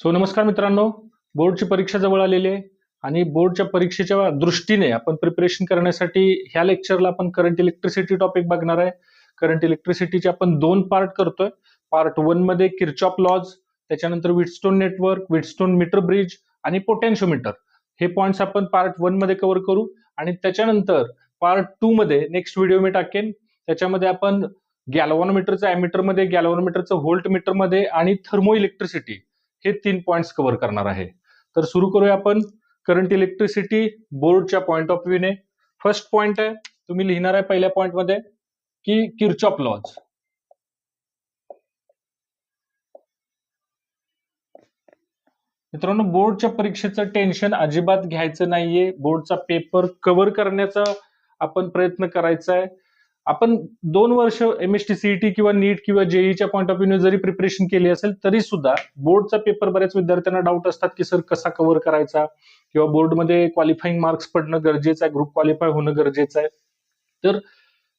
नमस्कार मित्रांनो, बोर्डची परीक्षा जवळ आलेली आहे आणि बोर्डच्या परीक्षेच्या दृष्टीने आपण प्रिपरेशन करण्यासाठी ह्या लेक्चरला आपण करंट इलेक्ट्रिसिटी टॉपिक बघणार आहे. करंट इलेक्ट्रिसिटीचे आपण दोन पार्ट करतोय. पार्ट 1 मध्ये किर्चॉफ लॉज, त्याच्यानंतर Wheatstone network, Wheatstone meter bridge आणि पोटेन्शिओमीटर हे पॉइंट्स आपण पार्ट 1 मध्ये कव्हर करू आणि त्याच्यानंतर पार्ट 2 मध्ये नेक्स्ट व्हिडिओ मी टाकेन. त्याच्यामध्ये आपण गॅल्व्हॅनोमीटरचं एमीटर मध्ये, गॅल्व्हॅनोमीटरचं व्होल्ट मीटर मध्ये आणि थर्मो इलेक्ट्रिसिटी हे 3 पॉइंट्स कव्हर करणार आहे. तर सुरू करूया आपण करंट इलेक्ट्रिसिटी बोर्डच्या पॉइंट ऑफ व्ह्यूने. फर्स्ट पॉइंट आहे, तुम्ही लिहिणार आहे पहिल्या पॉइंट मध्ये की किर्चॉफ लॉज. मित्रांनो, बोर्डच्या परीक्षेचं टेन्शन अजिबात घ्यायचं नाहीये. बोर्डचा पेपर कव्हर करण्याचा आपण प्रयत्न करायचा आहे. आपण 2 वर्ष एमएसटी सीईटी किंवा नीट किंवा जेईच्या पॉइंट ऑफ व्ह्यूने जरी प्रिपरेशन केली असेल तरी सुद्धा बोर्डचा पेपर बऱ्याच विद्यार्थ्यांना डाऊट असतात की सर कसा कव्हर करायचा किंवा बोर्डमध्ये क्वालिफाईंग मार्क्स पडणं गरजेचं आहे, ग्रुप क्वालिफाय होणं गरजेचं आहे. तर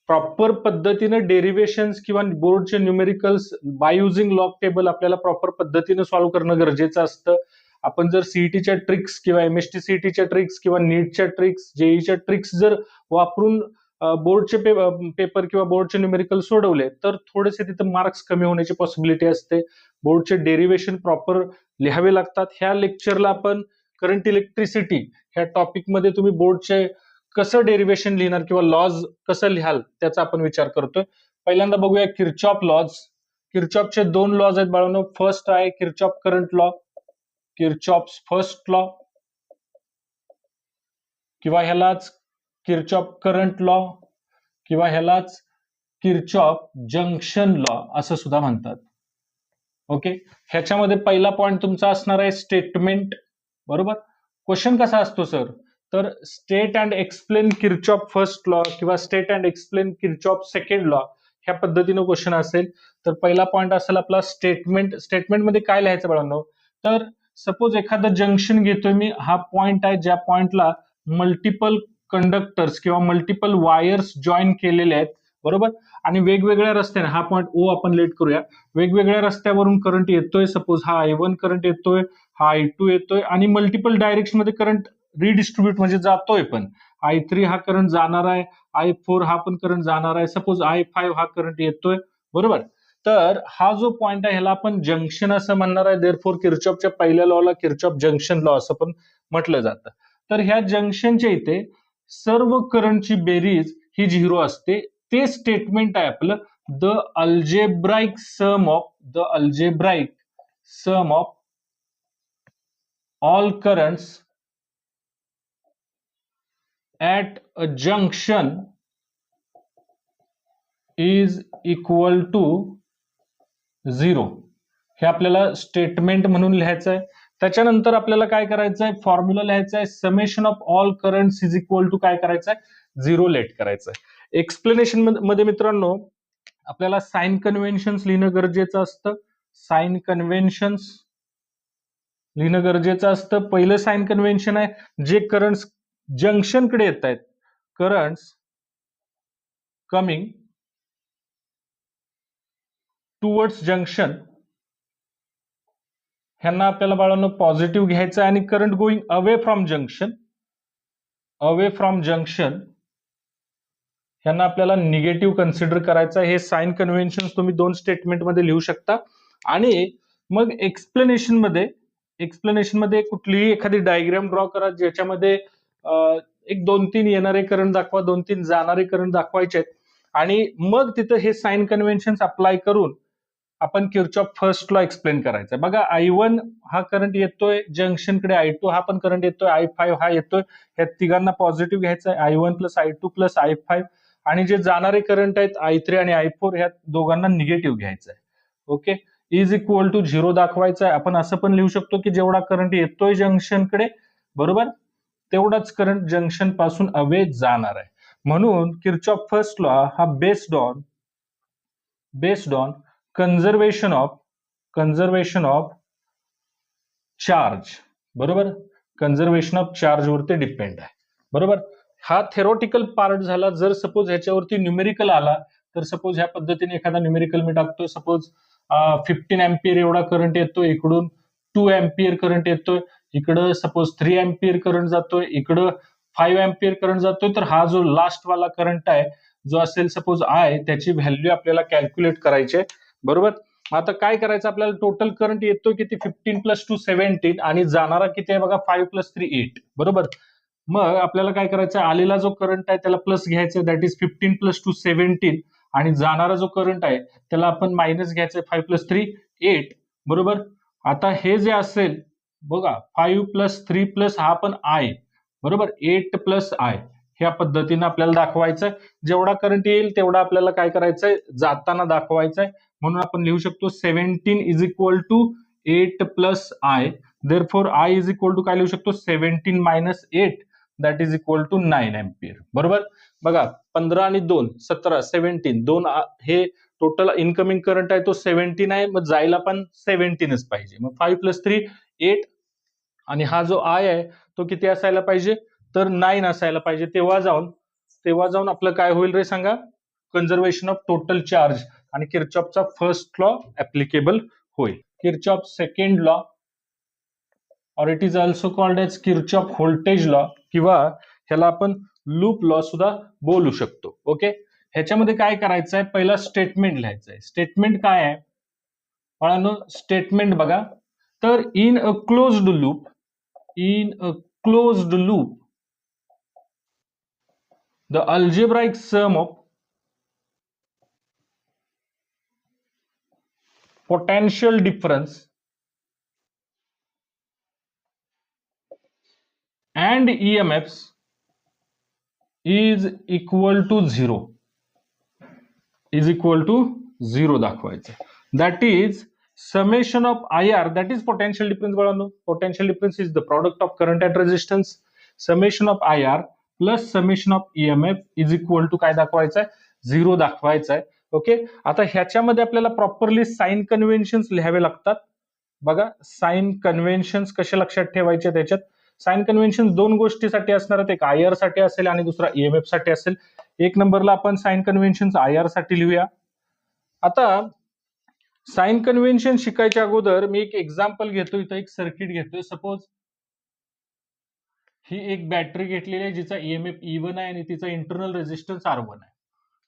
प्रॉपर पद्धतीने डेरिव्हेशन्स किंवा बोर्डचे numericals by using log table आपल्याला प्रॉपर पद्धतीने सॉल्व्ह करणं गरजेचं असतं. आपण जर सीईटीच्या ट्रिक्स किंवा एमएसटी सीईटीच्या ट्रिक्स किंवा नीटच्या ट्रिक्स, जेईच्या ट्रिक्स जर वापरून बोर्डचे पेपर किंवा बोर्डचे न्यूमेरिकल सोडवले तर थोडेसे तिथे मार्क्स कमी होण्याची पॉसिबिलिटी असते. बोर्डचे डेरिव्हेशन प्रॉपर लिहावे लागतात. ह्या लेक्चरला आपण करंट इलेक्ट्रिसिटी ह्या टॉपिकमध्ये तुम्ही बोर्डचे कसं डेरिव्हेशन लिहिणार किंवा लॉज कसं लिहाल त्याचा आपण विचार करतोय. पहिल्यांदा बघूया किर्चॉफ लॉज. किर्चॉफचे 2 लॉज आहेत बाळांनो. फर्स्ट आहे Kirchhoff current law, Kirchhoff first law किंवा ह्यालाच किर्चॉफ करंट लॉ किंवा ह्यालाच किर्चॉफ जंक्शन लॉ असं सुद्धा म्हणतात. ओके, ह्याच्यामध्ये पहिला पॉइंट तुमचा असणार आहे स्टेटमेंट. बरोबर, क्वेश्चन कसा असतो सर, तर state and explain Kirchhoff first law किंवा state and explain Kirchhoff second law ह्या पद्धतीनं क्वेश्चन असेल. तर पहिला पॉइंट असेल आपला स्टेटमेंट. स्टेटमेंटमध्ये काय लिहायचं बाळांनो, तर सपोज एखादं जंक्शन घेतोय मी, हा पॉइंट आहे ज्या पॉइंटला मल्टिपल कंडक्टर्स किंवा मल्टिपल वायर्स जॉईन केलेले आहेत. बरोबर, आणि वेगवेगळ्या रस्त्याने, हा पॉइंट ओ आपण लेट करूया, वेगवेगळ्या रस्त्यावरून करंट येतोय. सपोज हा I1 करंट येतोय, हा I2 येतोय आणि मल्टिपल डायरेक्शन मध्ये करंट रिडिस्ट्रीब्यूट म्हणजे जातोय. पण I3 हा करंट जाणार आहे, I4 हा पण करंट जाणार आहे, सपोज I5 हा करंट येतोय. बरोबर, तर हा जो पॉइंट आहे ह्याला आपण जंक्शन असं म्हणणार आहे. देअरफॉर किर्चॉफच्या पहिल्या लॉला किर्चॉफ जंक्शन लॉ असं पण म्हटलं जातं. तर ह्या जंक्शनच्या इथे सर्व करंटची बेरीज ही 0 असते. ते स्टेटमेंट आहे आपलं the algebraic sum of all currents at a junction is equal to 0. हे आपल्याला स्टेटमेंट म्हणून लिहायचं आहे. त्याच्यानंतर आपल्याला काय करायचं आहे, फॉर्म्युला लिहायचा आहे. Summation of all currents is equal to काय करायचं आहे, 0 लेट करायचं आहे. एक्सप्लेनेशन मध्ये मित्रांनो आपल्याला साइन कन्व्हेन्शन्स लिहिणं गरजेचं असतं. साइन कन्व्हेन्शन्स लिहिणं गरजेचं असतं. पहिलं साइन कन्व्हेन्शन आहे जे करंट्स जंक्शनकडे येत आहेत, करंट्स कमिंग टुवर्ड्स जंक्शन, ह्यांना आपल्याला बाळांनो पॉझिटिव्ह घ्यायचं आहे आणि current going away from junction ह्यांना आपल्याला निगेटिव्ह कन्सिडर करायचं आहे. हे साइन कन्व्हेन्शन तुम्ही 2 स्टेटमेंट मध्ये लिहू शकता. आणि मग एक्सप्लेनेशन मध्ये कुठलीही एखादी डायग्राम ड्रॉ करा ज्याच्यामध्ये एक 2-3 येणारे करंट दाखवा, 2-3 जाणारे करंट दाखवायचे आहेत आणि मग तिथं हे साइन कन्व्हेन्शन अप्लाय करून आपण किर्चॉफ फर्स्ट लॉ एक्सप्लेन करायचा. बघा, I1 हा करंट येतोय जंक्शनकडे, I2 हा पण करंट येतोय, I5 हा येतोय. ह्या तिघांना पॉझिटिव्ह घ्यायचं आहे, I1 plus I2 plus I5. आणि जे जाणारे करंट आहेत I3 आणि I4 ह्या दोघांना निगेटिव्ह घ्यायचं आहे. ओके, इज इक्वल टू 0 दाखवायचं आहे. आपण असं पण लिहू शकतो की जेवढा करंट येतोय जंक्शनकडे, बरोबर, तेवढाच करंट जंक्शन पासून अवे जाणार आहे. म्हणून किर्चॉफ फर्स्ट लॉ हा based on conservation of charge, बरोबर, कंझर्वेशन ऑफ चार्ज वरती डिपेंड आहे. बरोबर, हा थेरोटिकल पार्ट झाला. जर सपोज ह्याच्यावरती न्यूमेरिकल आला तर सपोज ह्या पद्धतीने एखादा न्यूमेरिकल मी टाकतोय. सपोज 15 एम्पियर एवढा करंट येतो इकडून 2 अँपियर करंट येतोय, इकडं सपोज 3 अँपियर करंट जातोय, इकडं 5 अँपियर करंट जातोय, तर हा जो लास्ट वाला करंट आहे जो असेल सपोज आय, त्याची व्हॅल्यू आपल्याला कॅल्क्युलेट करायची आहे, बरोबर. आता काय करायचं आपल्याला, टोटल करंट येतोय किती 15 प्लस 2 17 आणि जाणारा किती आहे बघा 5 प्लस 3 8, बरोबर. मग आपल्याला काय करायचं, आलेला जो करंट आहे त्याला प्लस घ्यायचं, दॅट इज 15 प्लस 2 17 आणि जाणारा जो करंट आहे त्याला आपण मायनस घ्यायचं 5 प्लस 3 8, बरोबर. आता हे जे असेल बघा 5 प्लस 3 प्लस हा पण आय, बरोबर, 8 प्लस आय, ह्या पद्धतीने आपल्याला दाखवायचं. जेवढा करंट येईल तेवढा आपल्याला काय करायचंय, जाताना दाखवायचंय. म्हणून आपण लिहू शकतो 17 is equal to 8 plus I, therefore I is equal to काय लिहू शकतो 17 minus 8, that is equal to 9 ampere, बरोबर. बघा 15 आणि 2 17 17, 2 हे टोटल इनकमिंग करंट आहे तो 17 आहे, मग जायला पण 17च पाहिजे. मग 5 प्लस 3 8 आणि हा जो आय आहे तो किती असायला पाहिजे, तर 9 असायला पाहिजे. तेव्हा जाऊन आपलं काय होईल रे सांगा, कन्झर्वेशन ऑफ टोटल चार्ज आणि किर्चॉफचा फर्स्ट लॉ ऍप्लिकेबल होईल. किर्चॉफ सेकंड लॉ, और it is also called as Kirchhoff voltage law, किंवा ह्याला आपण लूप लॉ सुद्धा बोलू शकतो. ओके, ह्याच्यामध्ये काय करायचं आहे, पहिला स्टेटमेंट लिहायचं आहे. स्टेटमेंट काय आहे बाळांनो, स्टेटमेंट बघा, तर in a closed loop the algebraic sum of potential difference and EMFs is equal to 0. दाखवायचं. That is summation of IR, that is potential difference बाळांनो. Potential difference is the product of current and resistance. Summation of IR plus summation of EMF is equal to काय दाखवायचं आहे, 0 दाखवायचं आहे. Okay, आता ह्याच्यामध्ये आपल्याला प्रॉपरली साइन कन्व्हेन्शन्स लिहावे लागतात. बघा साइन कन्व्हेन्शन्स कसे लक्षात ठेवायचे, त्याच्यात साइन कन्व्हेन्शन दोन गोष्टीसाठी असणार आहेत, एक IR साठी असेल आणि दुसरा EMF साठी असेल. एक नंबरला आपण साइन कन्व्हेन्शन IR साठी लिहूया. आता साइन कन्व्हेन्शन शिकायच्या अगोदर मी एक एक्झाम्पल घेतो, इथं एक सर्किट घेतोय. सपोज ही एक बॅटरी घेतलेली आहे जिचा EMF E1 आहे आणि तिचा इंटरनल रेजिस्टन्स R1 आहे.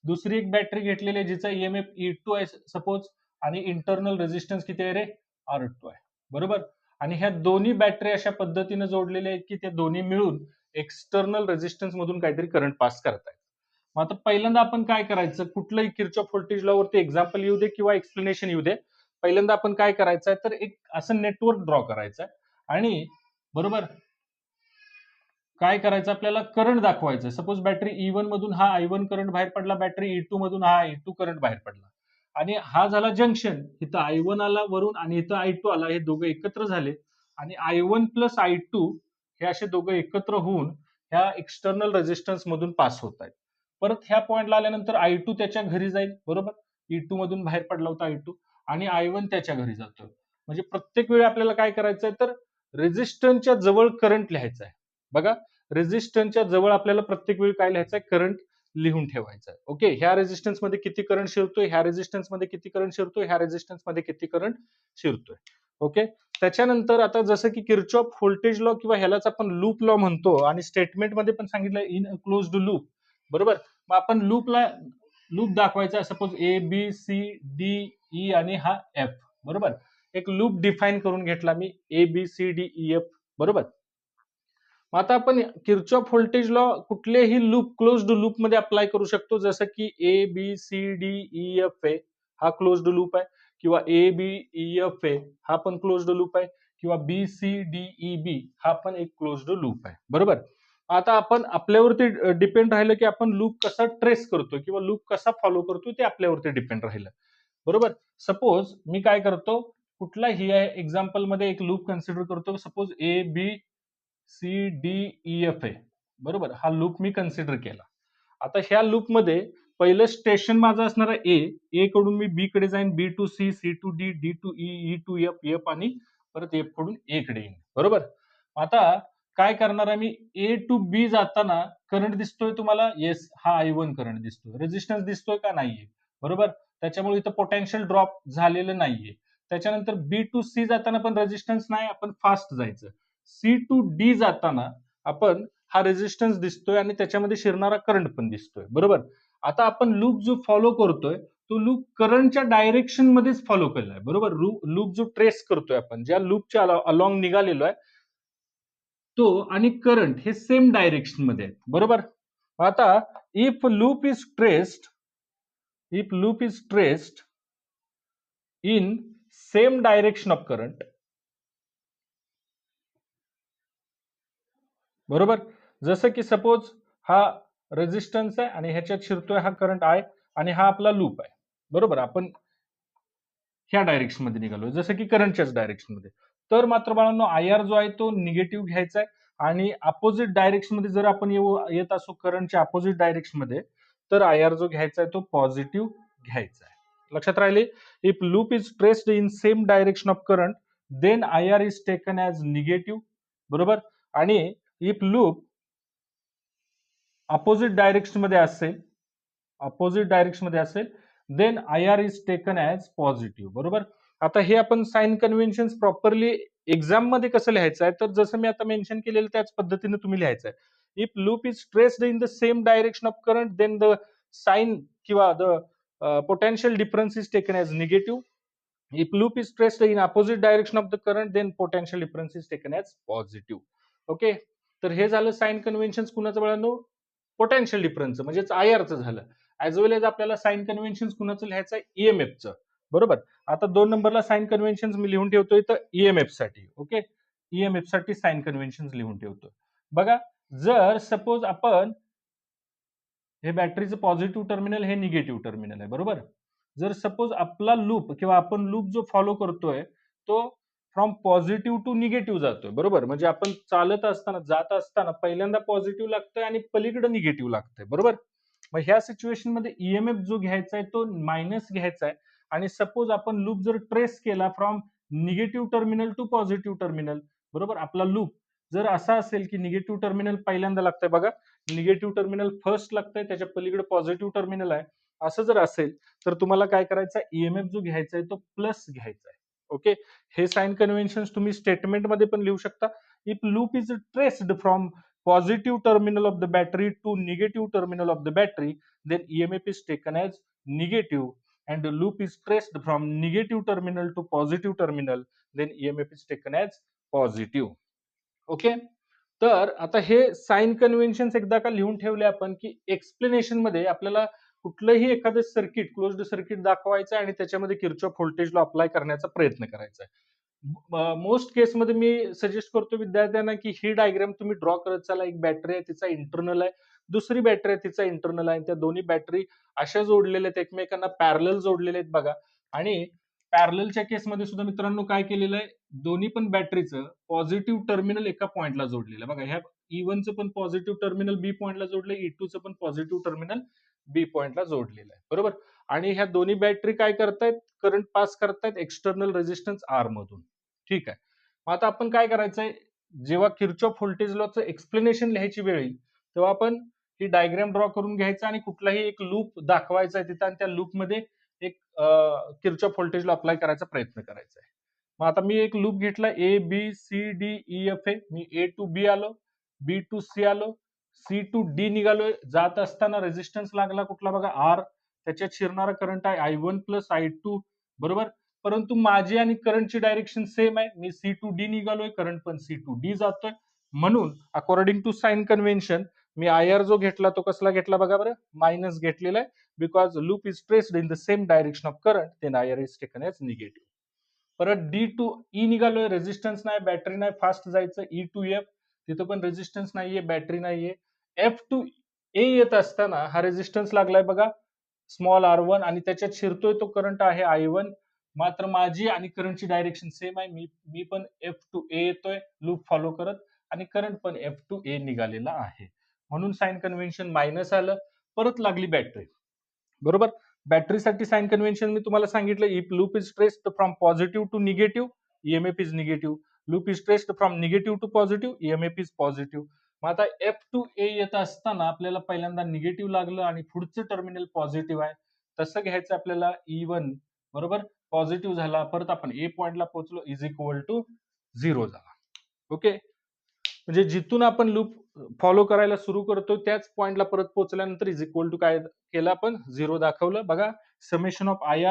दुसरी एक बॅटरी घेतलेली आहे जिचा EMF E2 आहे सपोज आणि इंटरनल रेजिस्टन्स किती आहे रे, R2 आहे, बरोबर. आणि ह्या दोन्ही बॅटरी अशा पद्धतीने जोडलेल्या आहेत की त्या दोन्ही मिळून एक्सटर्नल रेजिस्टन्स मधून काहीतरी करंट पास करतायत. मग आता पहिल्यांदा आपण काय करायचं, कुठलंही किर्चॉफ व्होल्टेज लॉ वरती एक्झाम्पल येऊ दे किंवा एक्सप्लेनेशन येऊ दे, पहिल्यांदा आपण काय करायचं आहे, तर एक असं नेटवर्क ड्रॉ करायचं आहे आणि बरोबर काय करायचं, आपल्याला करंट दाखवायचं. सपोज बॅटरी E1 मधून हा I1 करंट बाहेर पडला, बॅटरी E2 मधून हा I2 करंट बाहेर पडला आणि हा झाला जंक्शन. इथं I1 आला वरून आणि इथं I2 आला, हे दोघं एकत्र झाले आणि I1 प्लस I2 हे असे दोघं एकत्र होऊन ह्या एक्सटर्नल रेजिस्टन्स मधून पास होत आहेत. परत ह्या पॉइंटला आल्यानंतर I2 त्याच्या घरी जाईल, बरोबर. E2 मधून बाहेर पडला होता I2 आणि I1 त्याच्या घरी जातोय. म्हणजे प्रत्येक वेळी आपल्याला काय करायचंय, तर रेजिस्टन्सच्या जवळ करंट लिहायचा आहे. बघा रेजिस्टन्सच्या जवळ आपल्याला प्रत्येक वेळी काय लिहायचं आहे, करंट लिहून ठेवायचं आहे. ओके, ह्या रेजिस्टन्स मध्ये किती करंट शिरतोय, ह्या रेजिस्टन्स मध्ये किती करंट शिरतोय, ह्या रेजिस्टन्स मध्ये किती करंट शिरतोय. ओके, त्याच्यानंतर आता जसं की किर्चॉफ व्होल्टेज लॉ किंवा ह्यालाच आपण लूप लॉ म्हणतो आणि स्टेटमेंट मध्ये पण सांगितलं इन अ क्लोज्ड लूप, बरोबर. मग आपण लूप दाखवायचा, सपोज ABCDE आणि हा F, बरोबर. एक लूप डिफाईन करून घेतला मी ABCDEF, बरोबर. आता आपण किर्चॉफ व्होल्टेज लॉ कुठलेही लूप क्लोज्ड लूप मध्ये अप्लाय करू शकतो, जसं की ABCDEF हा क्लोज्ड लूप आहे किंवा ABEF हा पण क्लोज्ड लूप आहे किंवा BCDEB हा पण एक क्लोज्ड लूप आहे, बरोबर. आता आपण आपल्यावरती डिपेंड राहिलं की आपण लूप कसा ट्रेस करतो किंवा लूप कसा फॉलो करतो ते आपल्यावरती डिपेंड राहिलं, बरोबर. सपोज मी काय करतो, कुठलाही एक्झाम्पल मध्ये एक लूप कन्सिडर करतो, सपोज ABCDEF बरोबर, हा लूप मी कन्सिडर केला. आता ह्या लूप मध्ये पहिलं स्टेशन माझं असणार आहे ए कडून मी बी कडे जाईन, B to C, C to D, D to E, E to F, F आणि परत F कडून A कडे येईन, बरोबर. आता काय करणार आहे मी, A टू B जाताना करंट दिसतोय तुम्हाला, येस, हा I1 करंट दिसतोय. रेजिस्टन्स दिसतोय का, नाहीये, बरोबर. त्याच्यामुळे इथं पोटेन्शियल ड्रॉप झालेलं नाहीये. त्याच्यानंतर बी टू सी जाताना पण रेजिस्टन्स नाही, आपण फास्ट जायचं. सी टू डी जाताना आपण हा रेजिस्टन्स दिसतोय आणि त्याच्यामध्ये शिरणारा करंट पण दिसतोय, बरोबर. आता आपण लूप जो फॉलो करतोय तो लूप करंटच्या डायरेक्शन मध्येच फॉलो केलाय, बरोबर. लूप जो ट्रेस करतोय आपण, ज्या लूपच्या अलॉंग निघालेलो आहे तो आणि करंट हे सेम डायरेक्शन मध्ये आहेत, बरोबर. आता if loop is traced in same direction of current, बरोबर. जसं की सपोज हा रेजिस्टन्स आहे आणि ह्याच्यात शिरतोय हा करंट आहे आणि हा आपला लूप आहे, बरोबर. आपण ह्या डायरेक्शन मध्ये निघालोय जसं की करंटच्याच डायरेक्शन मध्ये. तर मात्र बाळांनो आय आर जो आहे तो निगेटिव्ह घ्यायचा आहे आणि अपोजिट डायरेक्शन मध्ये जर आपण येत असो करंटच्या अपोजिट डायरेक्शन मध्ये, तर आय आर जो घ्यायचा आहे तो पॉझिटिव्ह घ्यायचा आहे. लक्षात राहिले. If loop is traced in same direction of current then I R is taken as negative, बरोबर. आणि इफ लूप अपोजिट डायरेक्शन मध्ये असेल then I R is taken as positive, बरोबर. आता हे आपण साइन कन्व्हेन्शन प्रॉपरली एक्झाम मध्ये कसं लिहायचं आहे, तर जसं मी आता मेन्शन केलेलं त्याच पद्धतीने तुम्ही लिहायचं आहे. If loop is traced in the same direction of current then the sign किंवा the potential difference is taken as negative. If loop is traced in opposite direction of the current, then potential difference is taken as positive. Okay. तर हे झालं sign convention कुणाचं बाळांनो, potential difference म्हणजेच I आरचं झालं. As वेल age आपल्याला sign convention कुणाचं लिहायचं आहे, ईएमएफचं, बरोबर. आता 2 नंबरला साइन कन्व्हेन्शन मी लिहून ठेवतोय तर ईएमएफ साठी. ओके. ईएमएफ साठी साइन कन्व्हेन्शन लिहून ठेवतोय. बघा, जर सपोज आपण हे बॅटरीचं पॉझिटिव्ह टर्मिनल हे निगेटिव्ह टर्मिनल आहे, बरोबर. जर सपोज आपला लूप किंवा आपण लूप जो फॉलो करतोय तो फ्रॉम पॉझिटिव्ह टू निगेटिव्ह जातोय, बरोबर. म्हणजे आपण जात असताना पहिल्यांदा पॉझिटिव्ह लागतंय आणि पलीकडे निगेटिव्ह लागतंय, बरोबर. मग ह्या सिच्युएशन मध्ये ईएमएफ जो घ्यायचा आहे तो मायनस घ्यायचा आहे आणि सपोज आपण लूप जर ट्रेस केला from negative terminal to positive terminal, बरोबर. आपला लूप जर असा असेल की निगेटिव्ह टर्मिनल पहिल्यांदा लागतंय, बघा निगेटिव्ह टर्मिनल फर्स्ट लागतंय, त्याच्या पलीकडे पॉझिटिव्ह टर्मिनल आहे, असं जर असेल तर तुम्हाला काय करायचं आहे, ईएमएफ जो घ्यायचा आहे तो प्लस घ्यायचा आहे. ओके. हे साइन कन्व्हेन्शन तुम्ही स्टेटमेंट मध्ये पण लिहू शकता. If loop is traced from positive terminal of the battery to negative terminal of the battery then EMF is taken as negative and the loop is traced from negative terminal to positive terminal then EMF is taken as positive. Okay. तर आता हे sign convention एकदा का लिहून ठेवले आपण की explanation मध्ये आपल्याला कुठलंही एखादं सर्किट क्लोज्ड सर्किट दाखवायचं आणि त्याच्यामध्ये किर्चॉफ व्होल्टेज लॉ अप्लाय करण्याचा प्रयत्न करायचा आहे. मोस्ट केसमध्ये मी सजेस्ट करतो विद्यार्थ्यांना की ही डायग्राम तुम्ही ड्रॉ करत चला. एक बॅटरी आहे तिचा इंटरनल आहे, दुसरी बॅटरी आहे तिचा इंटरनल आहे. त्या दोन्ही बॅटरी अशा जोडलेल्या आहेत एकमेकांना पॅरलल जोडलेले आहेत बघा. आणि पॅरललच्या केसमध्ये सुद्धा मित्रांनो काय केलेलं आहे, दोन्ही पण बॅटरीचं पॉझिटिव्ह टर्मिनल एका पॉइंटला जोडलेलं आहे बघा. ह्या E1चं पण पॉझिटिव्ह टर्मिनल बी पॉइंटला जोडलंय, E2चं पण पॉझिटिव्ह टर्मिनल बी पॉइंटला जोडलेलं आहे, बरोबर. आणि ह्या दोन्ही बॅटरी काय करतायत, करंट पास करतायत एक्सटर्नल रेजिस्टन्स आर मधून. ठीक आहे. मग आता आपण काय करायचंय, जेव्हा किर्चॉफ व्होल्टेज लॉचं एक्सप्लेनेशन लिहायची वेळ येईल तेव्हा आपण ही डायग्राम ड्रॉ करून घ्यायचा आणि कुठलाही एक लूप दाखवायचा आहे तिथं आणि त्या लूपमध्ये एक किर्चॉफ व्होल्टेज लॉ अप्लाय करायचा प्रयत्न करायचा आहे. मग आता मी एक लूप घेतला A B C D E F A. मी ए टू बी आलो, बी टू सी आलो, सी टू डी निघालोय. जात असताना रेजिस्टन्स लागला कुठला बघा आर, त्याच्यात शिरणारा करंट आहे I1 प्लस I2, बरोबर. परंतु माझी आणि करंटची डायरेक्शन सेम आहे. मी सी टू डी निघालोय, करंट पण सी टू डी जातोय. म्हणून अकॉर्डिंग टू साइन कन्व्हेन्शन मी आय आर जो घेतला तो कसला घेतला बघा बरं, मायनस घेतलेला आहे. Because loop is traced in the same direction of current then I R is taken as negative. परत डी टू ई निघालोय, रेजिस्टन्स नाही, बॅटरी नाही, फास्ट जायचं. ई टू एफ, तिथं पण रेजिस्टन्स नाहीये, बॅटरी नाहीये. एफ टू ए येत असताना हा रेजिस्टन्स लागलाय बघा स्मॉल R1 आणि त्याच्यात शिरतोय तो करंट आहे I1. मात्र माझी आणि करंटची डायरेक्शन सेम आहे. मी पण एफ टू ए येतोय लूप फॉलो करत आणि करंट पण एफ टू ए निघालेला आहे. म्हणून साइन कन्व्हेन्शन मायनस आलं. परत लागली बॅटरी, बरोबर. बॅटरीसाठी साइन कन्व्हेन्शन मी तुम्हाला सांगितलं. If loop is traced from positive to negative EMF is negative. Loop is traced from negative to positive EMF is positive. मग आता एफ टू ए येत असताना आपल्याला पहिल्यांदा निगेटिव्ह लागलं आणि पुढचं टर्मिनल पॉझिटिव्ह आहे. तसं घ्यायचं आपल्याला E1, बरोबर. पॉझिटिव्ह झाला, परत आपण ए पॉइंटला पोहोचलो इज इक्वल टू 0 झाला. ओके, म्हणजे जिथून आपण लूप फॉलो करायला सुरू करतो त्याच पॉइंटला परत पोहोचल्यानंतर इज इक्वल टू काय केलं आपण 0 दाखवलं. बघा, summation of I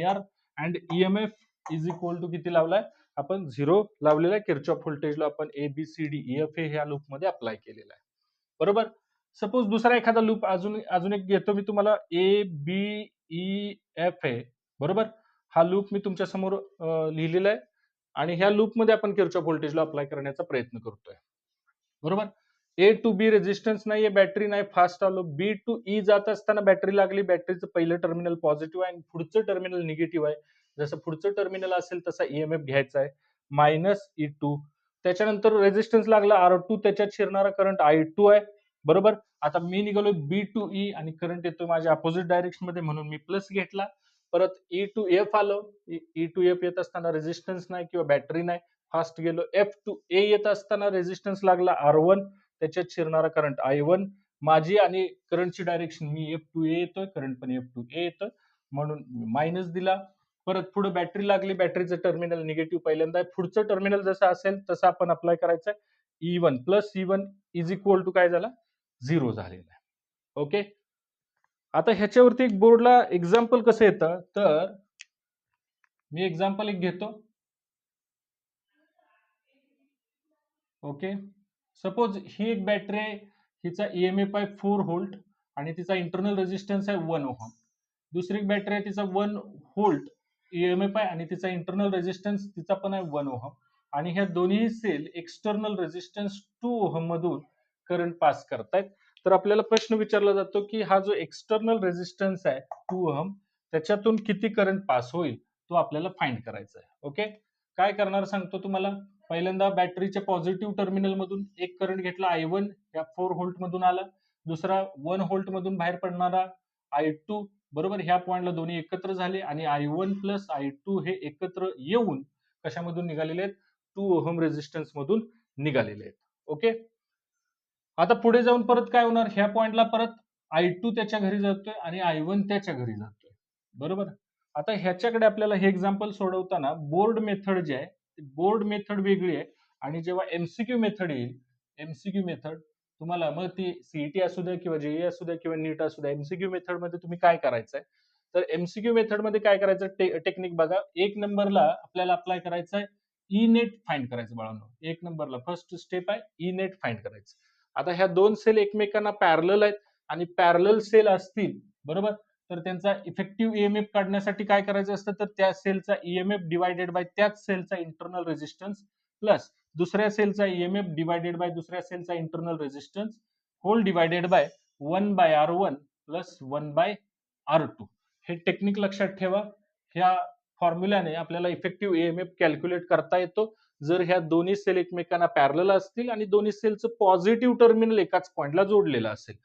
R and EMF is equal to किती लावलाय आपण 0 लावलेला आहे. किर्चॉफ व्होल्टेजला आपण ABCDEF हे ह्या लूप मध्ये अप्लाय केलेला आहे. बरोबर. सपोज दुसरा एखादा लूप अजून एक घेतो मी तुम्हाला, ABEF आहे. बरोबर, हा लूप मी तुमच्या समोर लिहिलेला आहे आणि ह्या लूप मध्ये आपण किर्चॉफ व्होल्टेजला अप्लाय करण्याचा प्रयत्न करतोय. बरोबर. ए टू बी रेजिस्टन्स नाहीये, बॅटरी नाही, फास्ट आलो. बी टू ई जात असताना बॅटरी लागली, बॅटरीचं पहिलं टर्मिनल पॉझिटिव्ह आहे आणि पुढचं टर्मिनल निगेटिव्ह आहे. जसं पुढचं टर्मिनल असेल तसा ईएमएफ घ्यायचा आहे -E2. त्याच्यानंतर रेजिस्टन्स लागला R2, त्याच्यात शिरणारा करंट I2 आहे. बरोबर. आता मी निघालो बी टू ई आणि करंट येतो माझ्या अपोजिट डायरेक्शन मध्ये म्हणून मी प्लस घेतला. परत E टू F आलो. E टू F येत असताना रेजिस्टन्स नाही किंवा बॅटरी नाही, फास्ट गेलो. F टू A येत असताना रेजिस्टन्स लागला R1, त्याच्यात शिरणारा करंट I1. माझी आणि करंटची डायरेक्शन मी F टू A येतोय, करंट पण F टू A येतोय म्हणून मायनस दिला. परत पुढे बॅटरी लागली, बॅटरीचं टर्मिनल निगेटिव्ह पहिल्यांदा. पुढचं टर्मिनल जसं असेल तसं आपण अप्लाय करायचं. E1 plus E1 is equal to काय झाला 0 झालेला आहे. ओके, आता ह्याच्यावरती एक बोर्डला एक्झाम्पल कसं येतं तर मी एक्झाम्पल एक घेतो. ओके, सपोज ही एक बॅटरी आहे, हिचा ईएमएफ आहे 4 व्होल्ट आणि तिचा इंटरनल रेजिस्टन्स आहे 1 ओहम. दुसरी एक बॅटरी आहे, तिचा 1 व्होल्ट ईएमएफ आहे आणि तिचा इंटरनल रेजिस्टन्स तिचा पण आहे 1 ओहम आणि ह्या दोन्ही सेल एक्सटर्नल रेजिस्टन्स 2 ओहम मधून करंट पास करतायत. तर आपल्याला प्रश्न विचारला जातो की हा जो एक्सटर्नल रेजिस्टन्स आहे 2 ओहम, त्याच्यातून किती करंट पास होईल तो आपल्याला फाइंड करायचा आहे. ओके, काय करणार सांगतो तुम्हाला. पहिल्यांदा बॅटरीच्या पॉझिटिव्ह टर्मिनल मधून एक करंट घेतला I1, या 4 व्होल्ट मधून आला. दुसरा 1 व्होल्ट मधून बाहेर पडणारा I2. बरोबर, ह्या पॉइंटला दोन्ही एकत्र झाले आणि I1 प्लस I2 हे एकत्र येऊन कशामधून निघालेले आहेत 2 ओहम रेजिस्टन्स मधून निघालेले आहेत. ओके, आता पुढे जाऊन परत काय होणार, ह्या पॉइंटला परत I2 त्याच्या घरी जातोय आणि I1 त्याच्या घरी जातोय. बरोबर, आता ह्याच्याकडे आपल्याला हे एक्झाम्पल सोडवताना बोर्ड मेथड जे आहे, बोर्ड मेथड वेगळी आहे आणि जेव्हा एमसीक्यू मेथड येईल, एमसीक्यू मेथड तुम्हाला मग ती सीईटी असू द्या किंवा जेई असू द्या किंवा नीट असू द्या, एमसीक्यू मेथड मध्ये तुम्ही काय करायचंय तर एमसीक्यू मेथड मध्ये काय करायचं टेक्निक बघा. एक नंबरला आपल्याला अप्लाय करायचं आहे ई नेट फाइंड करायचं बाळांनो. एक नंबरला फर्स्ट स्टेप आहे ई नेट फाइंड करायचं. आता ह्या दोन सेल एकमेकांना पॅरलल आहेत आणि पॅरलल सेल असतील, बरोबर, तर त्यांचा इफेक्टिव्ह ईएमएफ काढण्यासाठी काय करायचं असतं तर त्या सेलचा ईएमएफ डिवायडेड बाय त्याच सेलचा इंटरनल रेजिस्टन्स प्लस दुसऱ्या सेलचा ईएमएफ डिवायडेड बाय दुसऱ्या सेलचा internal resistance whole divided by 1/R1 plus 1/R2. हे टेक्निक लक्षात ठेवा. ह्या फॉर्म्युल्याने आपल्याला इफेक्टिव्ह ईएमएफ कॅल्क्युलेट करता येतो जर ह्या दोन्ही सेल एकमेकांना पॅरलल असतील आणि दोन्ही सेलचं पॉझिटिव्ह टर्मिनल एकाच पॉइंटला जोडलेलं असेल.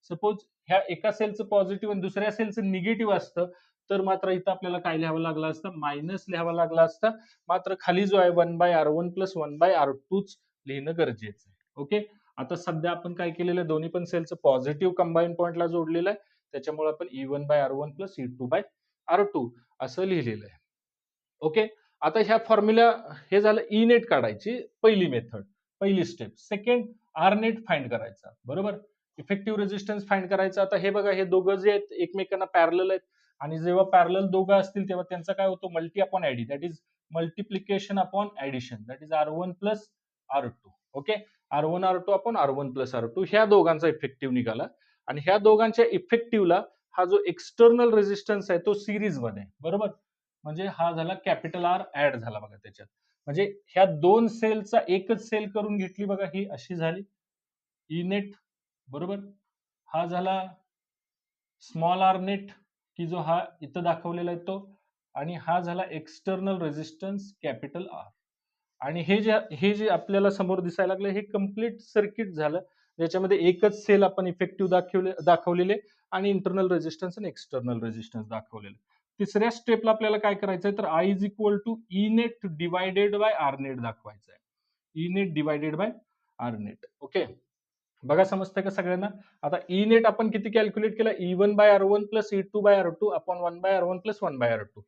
सपोज ह्या एका सेलचं पॉझिटिव्ह आणि दुसऱ्या सेलचं निगेटिव्ह असतं तर मात्र इथं आपल्याला काय लिहावं लागलं असतं, मायनस लिहावं लागलं असतं. मात्र खाली जो आहे 1/R1 प्लस 1/R2च लिहिणं गरजेचं आहे. ओके, आता सध्या आपण काय केलेलं आहे, दोन्ही पण सेलचं पॉझिटिव्ह कंबाईन पॉइंटला जोडलेलं आहे, त्याच्यामुळे आपण E1/R1 प्लस E2/R2 असं लिहिलेलं आहे. ओके, आता ह्या फॉर्म्युला हे झालं ई नेट काढायची पहिली मेथड, पहिली step. Second R net find करायचा. बरोबर, इफेक्टिव्ह रेजिस्टन्स फाइंड करायचा. आता हे बघा, हे दोघं जे आहेत एकमेकांना पॅरलल आहेत आणि जेव्हा पॅरलल दोघं असतील तेव्हा त्यांचा काय होतो multi upon ADDIE, that is multiplication upon addition, that is R1 plus R2. Okay, R1 R2 upon R1 plus R2 ह्या दोघांचा इफेक्टिव्ह निघाला आणि ह्या दोघांच्या इफेक्टिव्हला हा जो एक्सटर्नल रेजिस्टन्स आहे तो सिरीज मध्ये, बरोबर, म्हणजे हा झाला कॅपिटल आर ऍड झाला बघा त्याच्यात. म्हणजे ह्या दोन सेलचा एकच सेल करून घेतली बघा, ही अशी झाली ई नेट. बरोबर, हा झाला स्मॉल आर नेट की जो हा इथं दाखवलेला आहे तो, आणि हा झाला एक्सटर्नल रेजिस्टन्स कॅपिटल आर. आणि हे जे आपल्याला समोर दिसायला लागलं हे कम्प्लीट सर्किट झालं ज्याच्यामध्ये एकच सेल आपण इफेक्टिव्ह दाखवलेले आणि इंटरनल रेजिस्टन्स आणि एक्सटर्नल रेजिस्टन्स दाखवलेले. तिसऱ्या स्टेपला आपल्याला काय करायचंय तर I is equal to E net divided by R net दाखवायचं आहे. E net divided by R net. Okay, बघा समजतंय का सगळ्यांना. आता ई नेट आपण किती कॅल्क्युलेट केलं, E1/R1 plus E2/R2 upon 1/R1 plus 1/R2.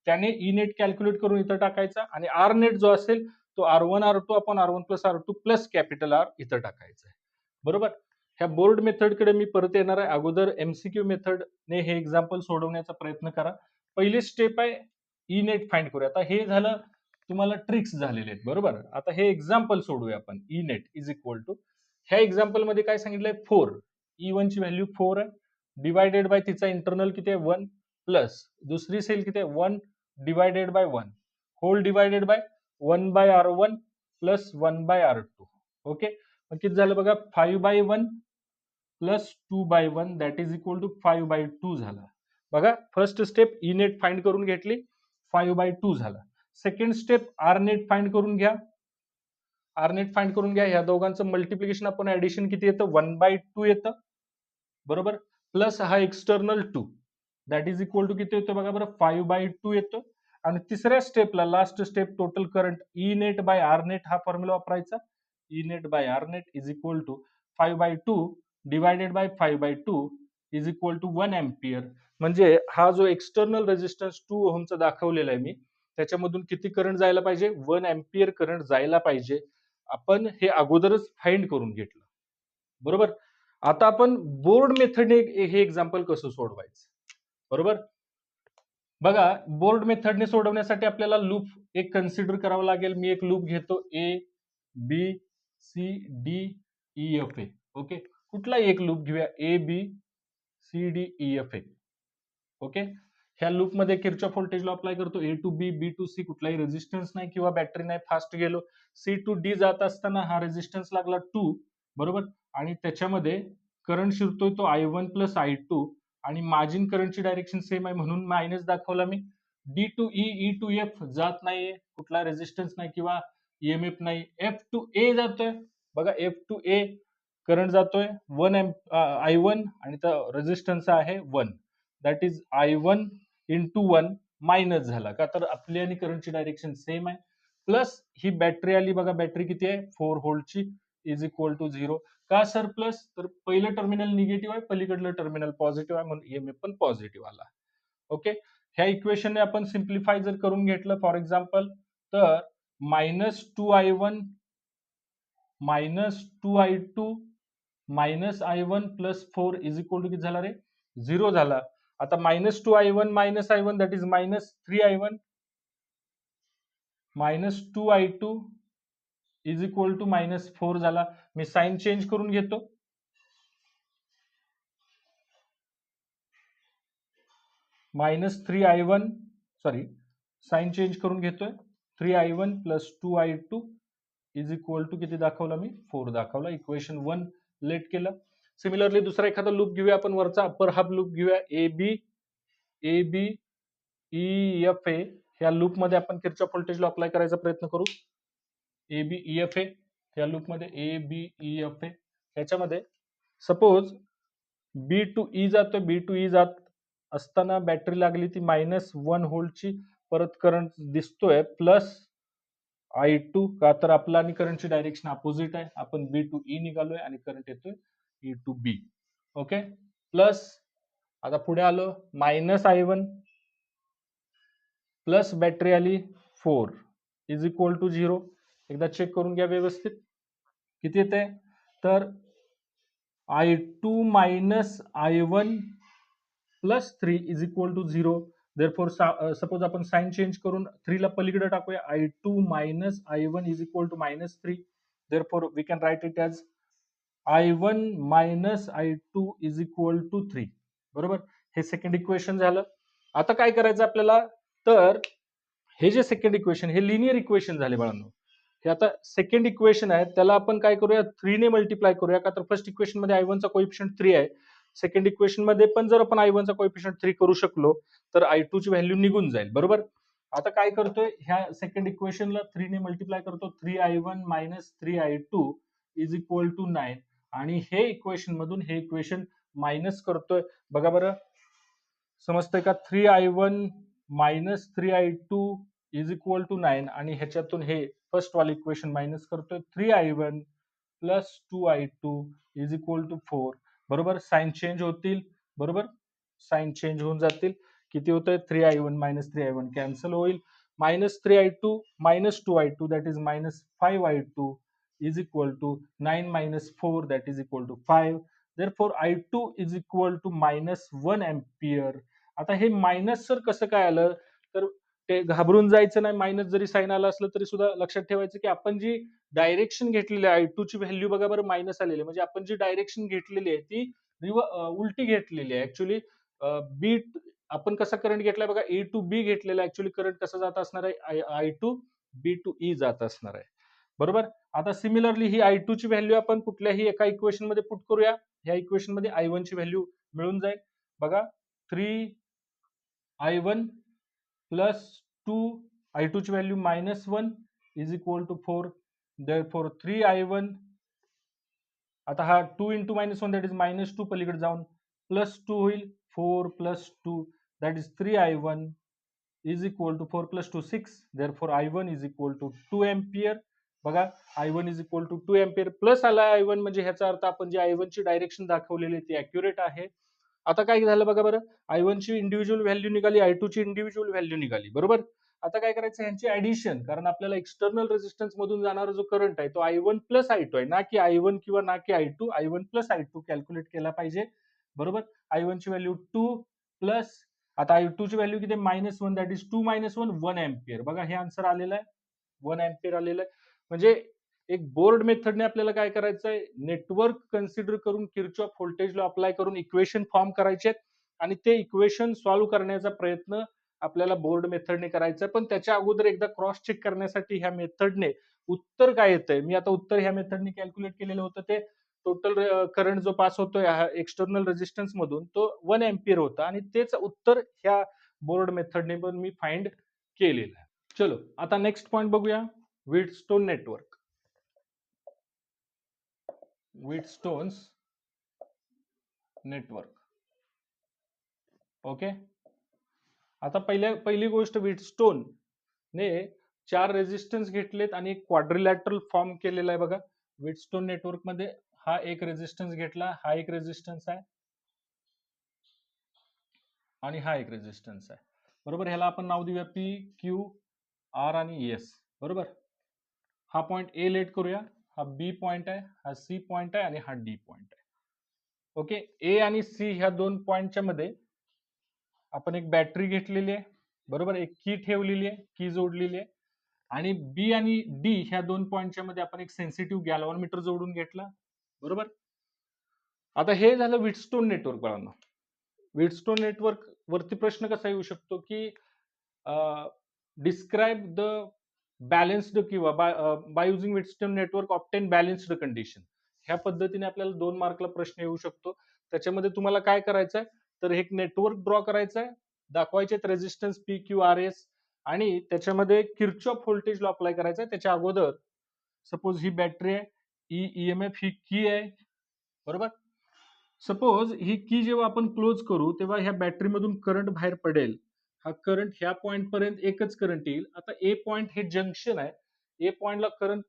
त्याने ई नेट कॅल्क्युलेट करून इथं टाकायचा आणि आर नेट जो असेल तो R1 R2 upon R1 plus R2 plus capital R इथं टाकायचं आहे. बरोबर. ह्या बोर्ड मेथडकडे मी परत येणार आहे. अगोदर एमसीक्यू मेथडने हे एक्झाम्पल सोडवण्याचा प्रयत्न करा. पहिली स्टेप आहे ई नेट फाइंड करूया. आता हे झालं तुम्हाला ट्रिक्स झालेले आहेत. बरोबर. आता हे एक्झाम्पल सोडूया आपण. E net is equal to ह्या एक्झाम्पल मध्ये काय सांगितलंय 4. E1 ची व्हॅल्यू 4 आहे. डिवायडेड बाय तिचा इंटरनल किती आहे 1 प्लस दुसरी सेल किती आहे 1 divided by 1 whole divided by 1 by R1 plus 1 by R2. Okay. मग किती झालं बघा 5 by 1 plus 2 by 1 that is equal to 5 by 2 झाला. बघा first step E net find करून घेतली 5 बाय 2 झाला. Second step R net find करून घ्या. आर नेट फाइंड करून घ्या. ह्या दोघांचं मल्टिप्लिकेशन आपण ऍडिशन किती येतं 1 बाय 2 येतं. बरोबर. प्लस हा external 2 that is equal to किती येतो बघा बरं 5 बाय 2 येतो. आणि तिसऱ्या स्टेपला last step total current E net by R net हा फॉर्म्युला वापरायचा. E net by R net is equal to 5 by 2 divided by 5 by 2 is equal to 1 ampere. म्हणजे हा जो एक्सटर्नल रेजिस्टन्स 2 ओहमचा दाखवलेला आहे मी त्याच्यामधून किती करंट जायला पाहिजे 1 एम्पियर करंट जायला पाहिजे. आपण हे अगोदरच फाइंड करून घेतलं. बरोबर. आता आपण बोर्ड मेथडने हे एक्झाम्पल कसं सोडवायचं. बरोबर. बघा बोर्ड मेथडने सोडवण्यासाठी आपल्याला लूप एक कन्सिडर करावं लागेल. मी एक लूप घेतो A B C D E F A. Okay. कुठलाही एक लूप घेऊया A B C D E F A. Okay. ह्या लूप मध्ये किर्चॉफ व्होल्टेज लॉ अप्लाय करतो. A to B B to C कुठलाही रेजिस्टन्स नाही किंवा बॅटरी नाही फास्ट गेलो. सी टू डी जात असताना हा रेजिस्टन्स लागला 2. बरोबर. आणि त्याच्यामध्ये करंट शिरतोय तो I1 प्लस I2 आणि मार्जिन करंटची डायरेक्शन सेम आहे म्हणून मायनस दाखवला मी. D to E E to F जात नाहीये कुठला रेजिस्टन्स नाही किंवा ईएमएफ नाही. एफ टू ए जातोय बघा एफ टू ए करंट जातोय 1 I1 आणि रेजिस्टन्स आहे 1 that is I1 into 1 minus झाला का तर आपली आणि करंटची डायरेक्शन सेम आहे. प्लस ही बॅटरी आली बघा बॅटरी किती आहे 4 व्होल्टची इज इक्वल टू 0. का सर प्लस तर पहिलं टर्मिनल निगेटिव्ह आहे पलीकडलं टर्मिनल पॉझिटिव्ह आहे म्हणून ईएमएफ पण पॉझिटिव्ह आला. ओके. ह्या इक्वेशनने आपण सिम्प्लिफाय जर करून घेतलं फॉर एक्झाम्पल तर -2I1 -2I2 -I1 plus 4 is equal to किती झाला रे 0 झाला. आता -2I1 -I1 that is -3I1 -2I2 is equal to -4 झाला. मी साइन चेंज करून घेतो. -3I1 सॉरी साइन चेंज करून घेतोय 3I1 plus 2I2 is equal to किती दाखवला मी 4 दाखवला. इक्वेशन 1 लेट केलं. सिमिलरली दुसरा एखादा लूप घेऊया आपण वरचा अपर हाफ लूप घेऊया ए बी ई एफ ए. ह्या लूप मध्ये आपण किर्चॉफ व्होल्टेज लॉ अप्लाय करायचा प्रयत्न करू. ए बी ई एफ ए ह्या लूप मध्ये ए बी ई एफ ए ह्याच्यामध्ये सपोज बी टू ई जातोय बी टू ई जात असताना बॅटरी लागली ती -1 व्होल्टची परत करंट दिसतोय प्लस I2 का तर आपला आणि करंटची डायरेक्शन अपोजिट आहे. आपण बी टू ई निघालोय आणि करंट येतोय E to B. Okay. Plus आता पुढे आलो -I1 प्लस बॅटरी आली 4 इज इक्वल टू 0. एकदा चेक करून घ्या व्यवस्थित किती येते तर I2 minus I1 plus 3 is equal to 0. Therefore suppose आपण साइन चेंज करून 3 ला पलीकडे टाकूया I2 minus I1 is equal to -3. Therefore we can write it as I1 minus I2 is equal to 3. बरोबर. हे सेकंड इक्वेशन झालं. आता काय करायचं आपल्याला तर हे जे सेकंड इक्वेशन हे लिनियर इक्वेशन झाले बाळांनो. हे आता सेकंड इक्वेशन आहे त्याला आपण काय करूया 3 ने मल्टिप्लाय करूया का तर फर्स्ट इक्वेशन मध्ये I1 चा कोएफिशियंट 3 आहे. सेकंड इक्वेशन मध्ये पण जर आपण I1 चा कोएफिशियंट 3 करू शकलो तर I2 ची व्हॅल्यू निघून जाईल. बरोबर. आता काय करतोय ह्या सेकंड इक्वेशनला 3 ने मल्टिप्लाय करतो 3I1 minus 3I2 is equal to 9 आणि हे इक्वेशन मधून हे इक्वेशन मायनस करतोय बघा बरं समजतंय का 3I1 minus 3I2 is equal to 9 आणि ह्याच्यातून हे फर्स्ट वाले इक्वेशन मायनस करतोय 3I1 plus 2I2 is equal to 4. बरोबर. साइन चेंज होतील. बरोबर. साइन चेंज होऊन जातील किती होतंय 3i1 -3i1 कॅन्सल होईल. -3i2 -2i2 that is -5i2 is equal to 9 minus 4 that is equal to 5. Therefore I2 is equal to -1 ampere. आता हे मायनस सर कसं काय आलं, तर ते घाबरून जायचं नाही. मायनस जरी साईन आलं असलं तरी सुद्धा लक्षात ठेवायचं की आपण जी डायरेक्शन घेतलेली आहे I2 ची व्हॅल्यू बघा बरं मायनस आलेली आहे. म्हणजे आपण जी डायरेक्शन घेतलेली आहे ती उलटी घेतलेली आहे. ऍक्च्युली बी आपण कसा करंट घेतलाय बघा, ए टू बी घेतलेला. ऍक्च्युली करंट कसं जात असणार आहे, I two B to E जात असणार आहे. बरोबर. आता सिमिलरली ही I2 ची व्हॅल्यू आपण कुठल्याही एका इक्वेशन मध्ये पुट करूया. ह्या इक्वेशन मध्ये I1 ची व्हॅल्यू मिळून जाईल. बघा 3i1 प्लस 2 I2 ची value -1 is equal to 4. Therefore 3i1, आता हा 2 इंटू -1 दॅट इज -2 पलीकडे जाऊन प्लस 2 होईल. 4 plus 2 that is 3i1 is equal to 4 plus 2 6. Therefore I1 is equal to 2 ampere. बघा I1 is equal to 2 ampere plus आला I1, म्हणजे ह्याचा अर्थ आपण जी I1 ची डायरेक्शन दाखवलेली ती अॅक्युरेट आहे. आता काय झालं बघा बरं, I1 ची इंडिव्हिज्युअल व्हॅल्यू निघाली, I2 ची इंडिव्हिज्युअल व्हॅल्यू निघाली. बरोबर. आता काय करायचं, यांची ऍडिशन, कारण आपल्याला एक्सटर्नल रेजिस्टन्स मधून जाणारा जो करंट आहे तो I1 प्लस I2 आहे, ना की I1 किंवा ना की I2. I1 plus I2 calculate केला पाहिजे. बरोबर. I1 ची व्हॅल्यू 2 प्लस, आता I2 ची व्हॅल्यू किती, -1 दॅट इज 2 -1 1 एम्पियर. बघा हे आन्सर आलेलं आहे, 1 एम्पियर आलेलं आहे. म्हणजे एक बोर्ड मेथडने आपल्याला काय करायचंय, नेटवर्क कन्सिडर करून किर्चॉफ व्होल्टेज लॉ अप्लाय करून इक्वेशन फॉर्म करायचे आणि ते इक्वेशन सॉल्व्ह करण्याचा प्रयत्न आपल्याला बोर्ड मेथडने करायचं. पण त्याच्या अगोदर एकदा क्रॉस चेक करण्यासाठी ह्या मेथडने उत्तर काय येतंय, मी आता उत्तर ह्या मेथडने कॅल्क्युलेट केलेलं होतं, ते टोटल करंट जो पास होतोय एक्सटर्नल रेजिस्टन्स मधून तो 1 एम्पियर होता आणि तेच उत्तर ह्या बोर्ड मेथडने पण मी फाइंड केलेलं आहे. चलो आता नेक्स्ट पॉइंट बघूया, व्हीटस्टोन नेटवर्क. व्हीटस्टोन्स नेटवर्क. ओके. आता पहिली गोष्ट, व्हीटस्टोन ने 4 रेजिस्टन्स घेतलेत आणि एक क्वाड्रिलॅटरल फॉर्म केलेला आहे बघा. व्हीटस्टोन नेटवर्क मध्ये हा एक रेजिस्टन्स घेतला, हा एक रेजिस्टन्स आहे आणि हा एक रेजिस्टन्स आहे. बरोबर. ह्याला आपण नाव देऊया पी, क्यू, आर आणि एस. बरोबर. हा पॉइंट ए लेट करूया, हा बी पॉइंट आहे, हा सी पॉइंट आहे आणि हा डी पॉइंट आहे. ओके. ए आणि सी ह्या दोन पॉइंटच्या मध्ये आपण एक बॅटरी घेतलेली आहे. बरोबर. एक की ठेवलेली आहे, की जोडलेली आहे. आणि बी आणि डी ह्या दोन पॉइंटच्या मध्ये आपण एक सेन्सिटिव्ह गॅल्व्हॅनोमीटर जोडून घेतला. बरोबर. आता हे झालं व्हीटस्टोन नेटवर्क. बाळांनो, व्हीटस्टोन नेटवर्क वरती प्रश्न कसा येऊ शकतो की डिस्क्राईब द बॅलन्स्ड किंवा by using Wheatstone network obtain balanced condition. ह्या पद्धतीने आपल्याला 2 मार्कला प्रश्न येऊ शकतो. त्याच्यामध्ये तुम्हाला काय करायचंय, तर एक नेटवर्क ड्रॉ करायचंय, दाखवायचे resistance P, Q, R, S आणि त्याच्यामध्ये किर्चॉफ व्होल्टेज लॉ अप्लाय करायचा आहे. त्याच्या अगोदर सपोज ही बॅटरी आहे, ईएमएफ ही की आहे. बरोबर. सपोज ही की जेव्हा आपण क्लोज करू तेव्हा ह्या बॅटरीमधून करंट बाहेर पडेल. हा करंट ह्या पॉइंट पर्यंत एकच करंट येईल. आता ए पॉइंट हे जंक्शन आहे, ए पॉइंटला करंट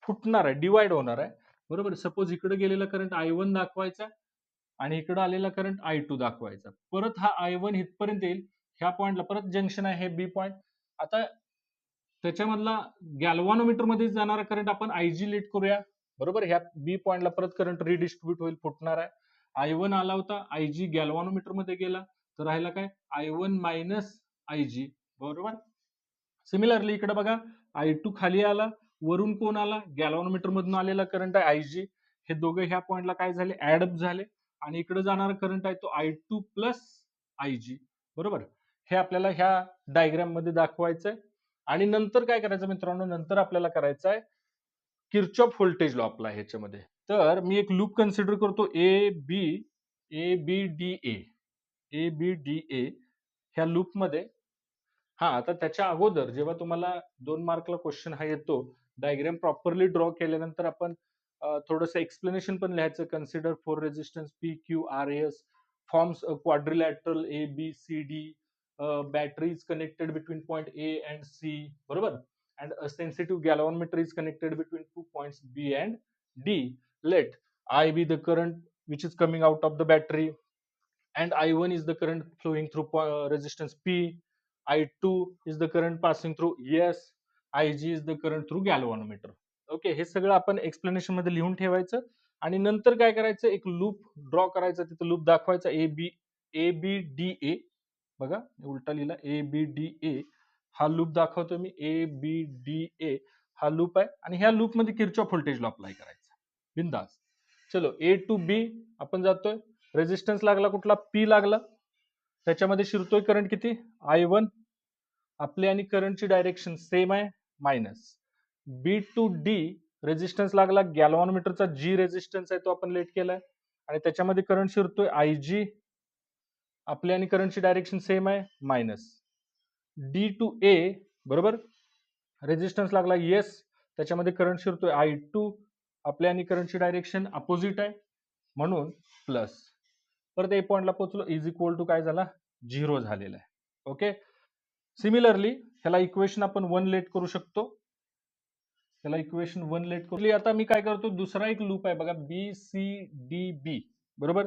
फुटणार आहे, डिवाइड होणार आहे. बरोबर. सपोज इकडे गेलेला करंट I1 दाखवायचा आणि इकडे आलेला करंट I2 दाखवायचा. परत हा I1 इथपर्यंत येईल, ह्या पॉइंटला परत जंक्शन आहे, हे बी पॉइंट. आता त्याच्यामधला गॅल्व्हॅनोमीटर मध्ये जाणारा करंट आपण IG लेट करूया. बरोबर. ह्या बी पॉइंटला परत करंट रिडिस्ट्रीब्यूट होईल, फुटणार आहे. I1 आला होता, IG गॅल्व्हॅनोमीटर मध्ये गेला, तर राहिला काय I1 मायनस IG. बरोबर. सिमिलरली इकडे बघा, I2 खाली आला, वरून कोण आला, गॅल्व्हॅनोमीटर मधून आलेला करंट आहे IG. हे दोघे ह्या पॉइंटला काय झाले, ऍड अप झाले आणि इकडे जाणारा करंट आहे तो I2 प्लस IG. बरोबर. हे आपल्याला ह्या डायग्राम मध्ये दाखवायचंय. आणि नंतर काय करायचं मित्रांनो, नंतर आपल्याला करायचं आहे किर्चॉफ व्होल्टेज लॉ अप्लाय ह्याच्यामध्ये. तर मी एक लूप कन्सिडर करतो, ए बी डी ए ह्या लूप मध्ये. हा, आता त्याच्या अगोदर जेव्हा तुम्हाला 2 मार्कला क्वेश्चन हा येतो, डायग्राम प्रॉपरली ड्रॉ केल्यानंतर आपण थोडंसं एक्सप्लेनेशन पण लिहायचं. Consider 4 resistance P, Q, R, S forms a quadrilateral A B C D. Battery is connected between point A and C. बरोबर. And a sensitive galvanometer is connected between 2 points B and D. Let I be the current which is coming out of the battery. and I1 is the current flowing through resistance P, I2 is the current passing through S, IG is the current through galvanometer. Okay, हे सगळं आपण explanation मध्ये लिहून ठेवायचं आणि नंतर काय करायचं, एक लूप ड्रॉ करायचा, तिथं लूप दाखवायचा ABDA. बघा उलटा लिहिला ABDA, हा लूप दाखवतो मी, ABDA हा लूप आहे आणि ह्या लूप मध्ये किरचॉफ व्होल्टेज लॉ अप्लाय करायचा बिंदास. चलो A to B आपण जातोय, रेजिस्टन्स लागला कुठला, P लागला, त्याच्यामध्ये शिरतोय करंट किती, I1, आपली आणि करंटची डायरेक्शन सेम आहे, minus. B to D resistance लागला, गॅल्व्हॅनोमीटरचा G रेजिस्टन्स आहे तो आपण लेट केलाय आणि त्याच्यामध्ये करंट शिरतोय IG, आपली आणि करंटची डायरेक्शन सेम आहे, मायनस. D टू A बरोबर, रेजिस्टन्स लागला S, त्याच्यामध्ये करंट शिरतोय I2, आपल्या आणि करंटची डायरेक्शन अपोजिट आहे म्हणून प्लस. परत ए पॉइंटला पोहोचलो, इज इक्वल टू काय झाला, 0 झालेला आहे. ओके, सिमिलरली ह्याला इक्वेशन आपण 1 लेट करू शकतो, त्याला इक्वेशन 1 लेट करू. आता मी काय करतो, दुसरा एक लूप आहे बघा, BCDB बरोबर,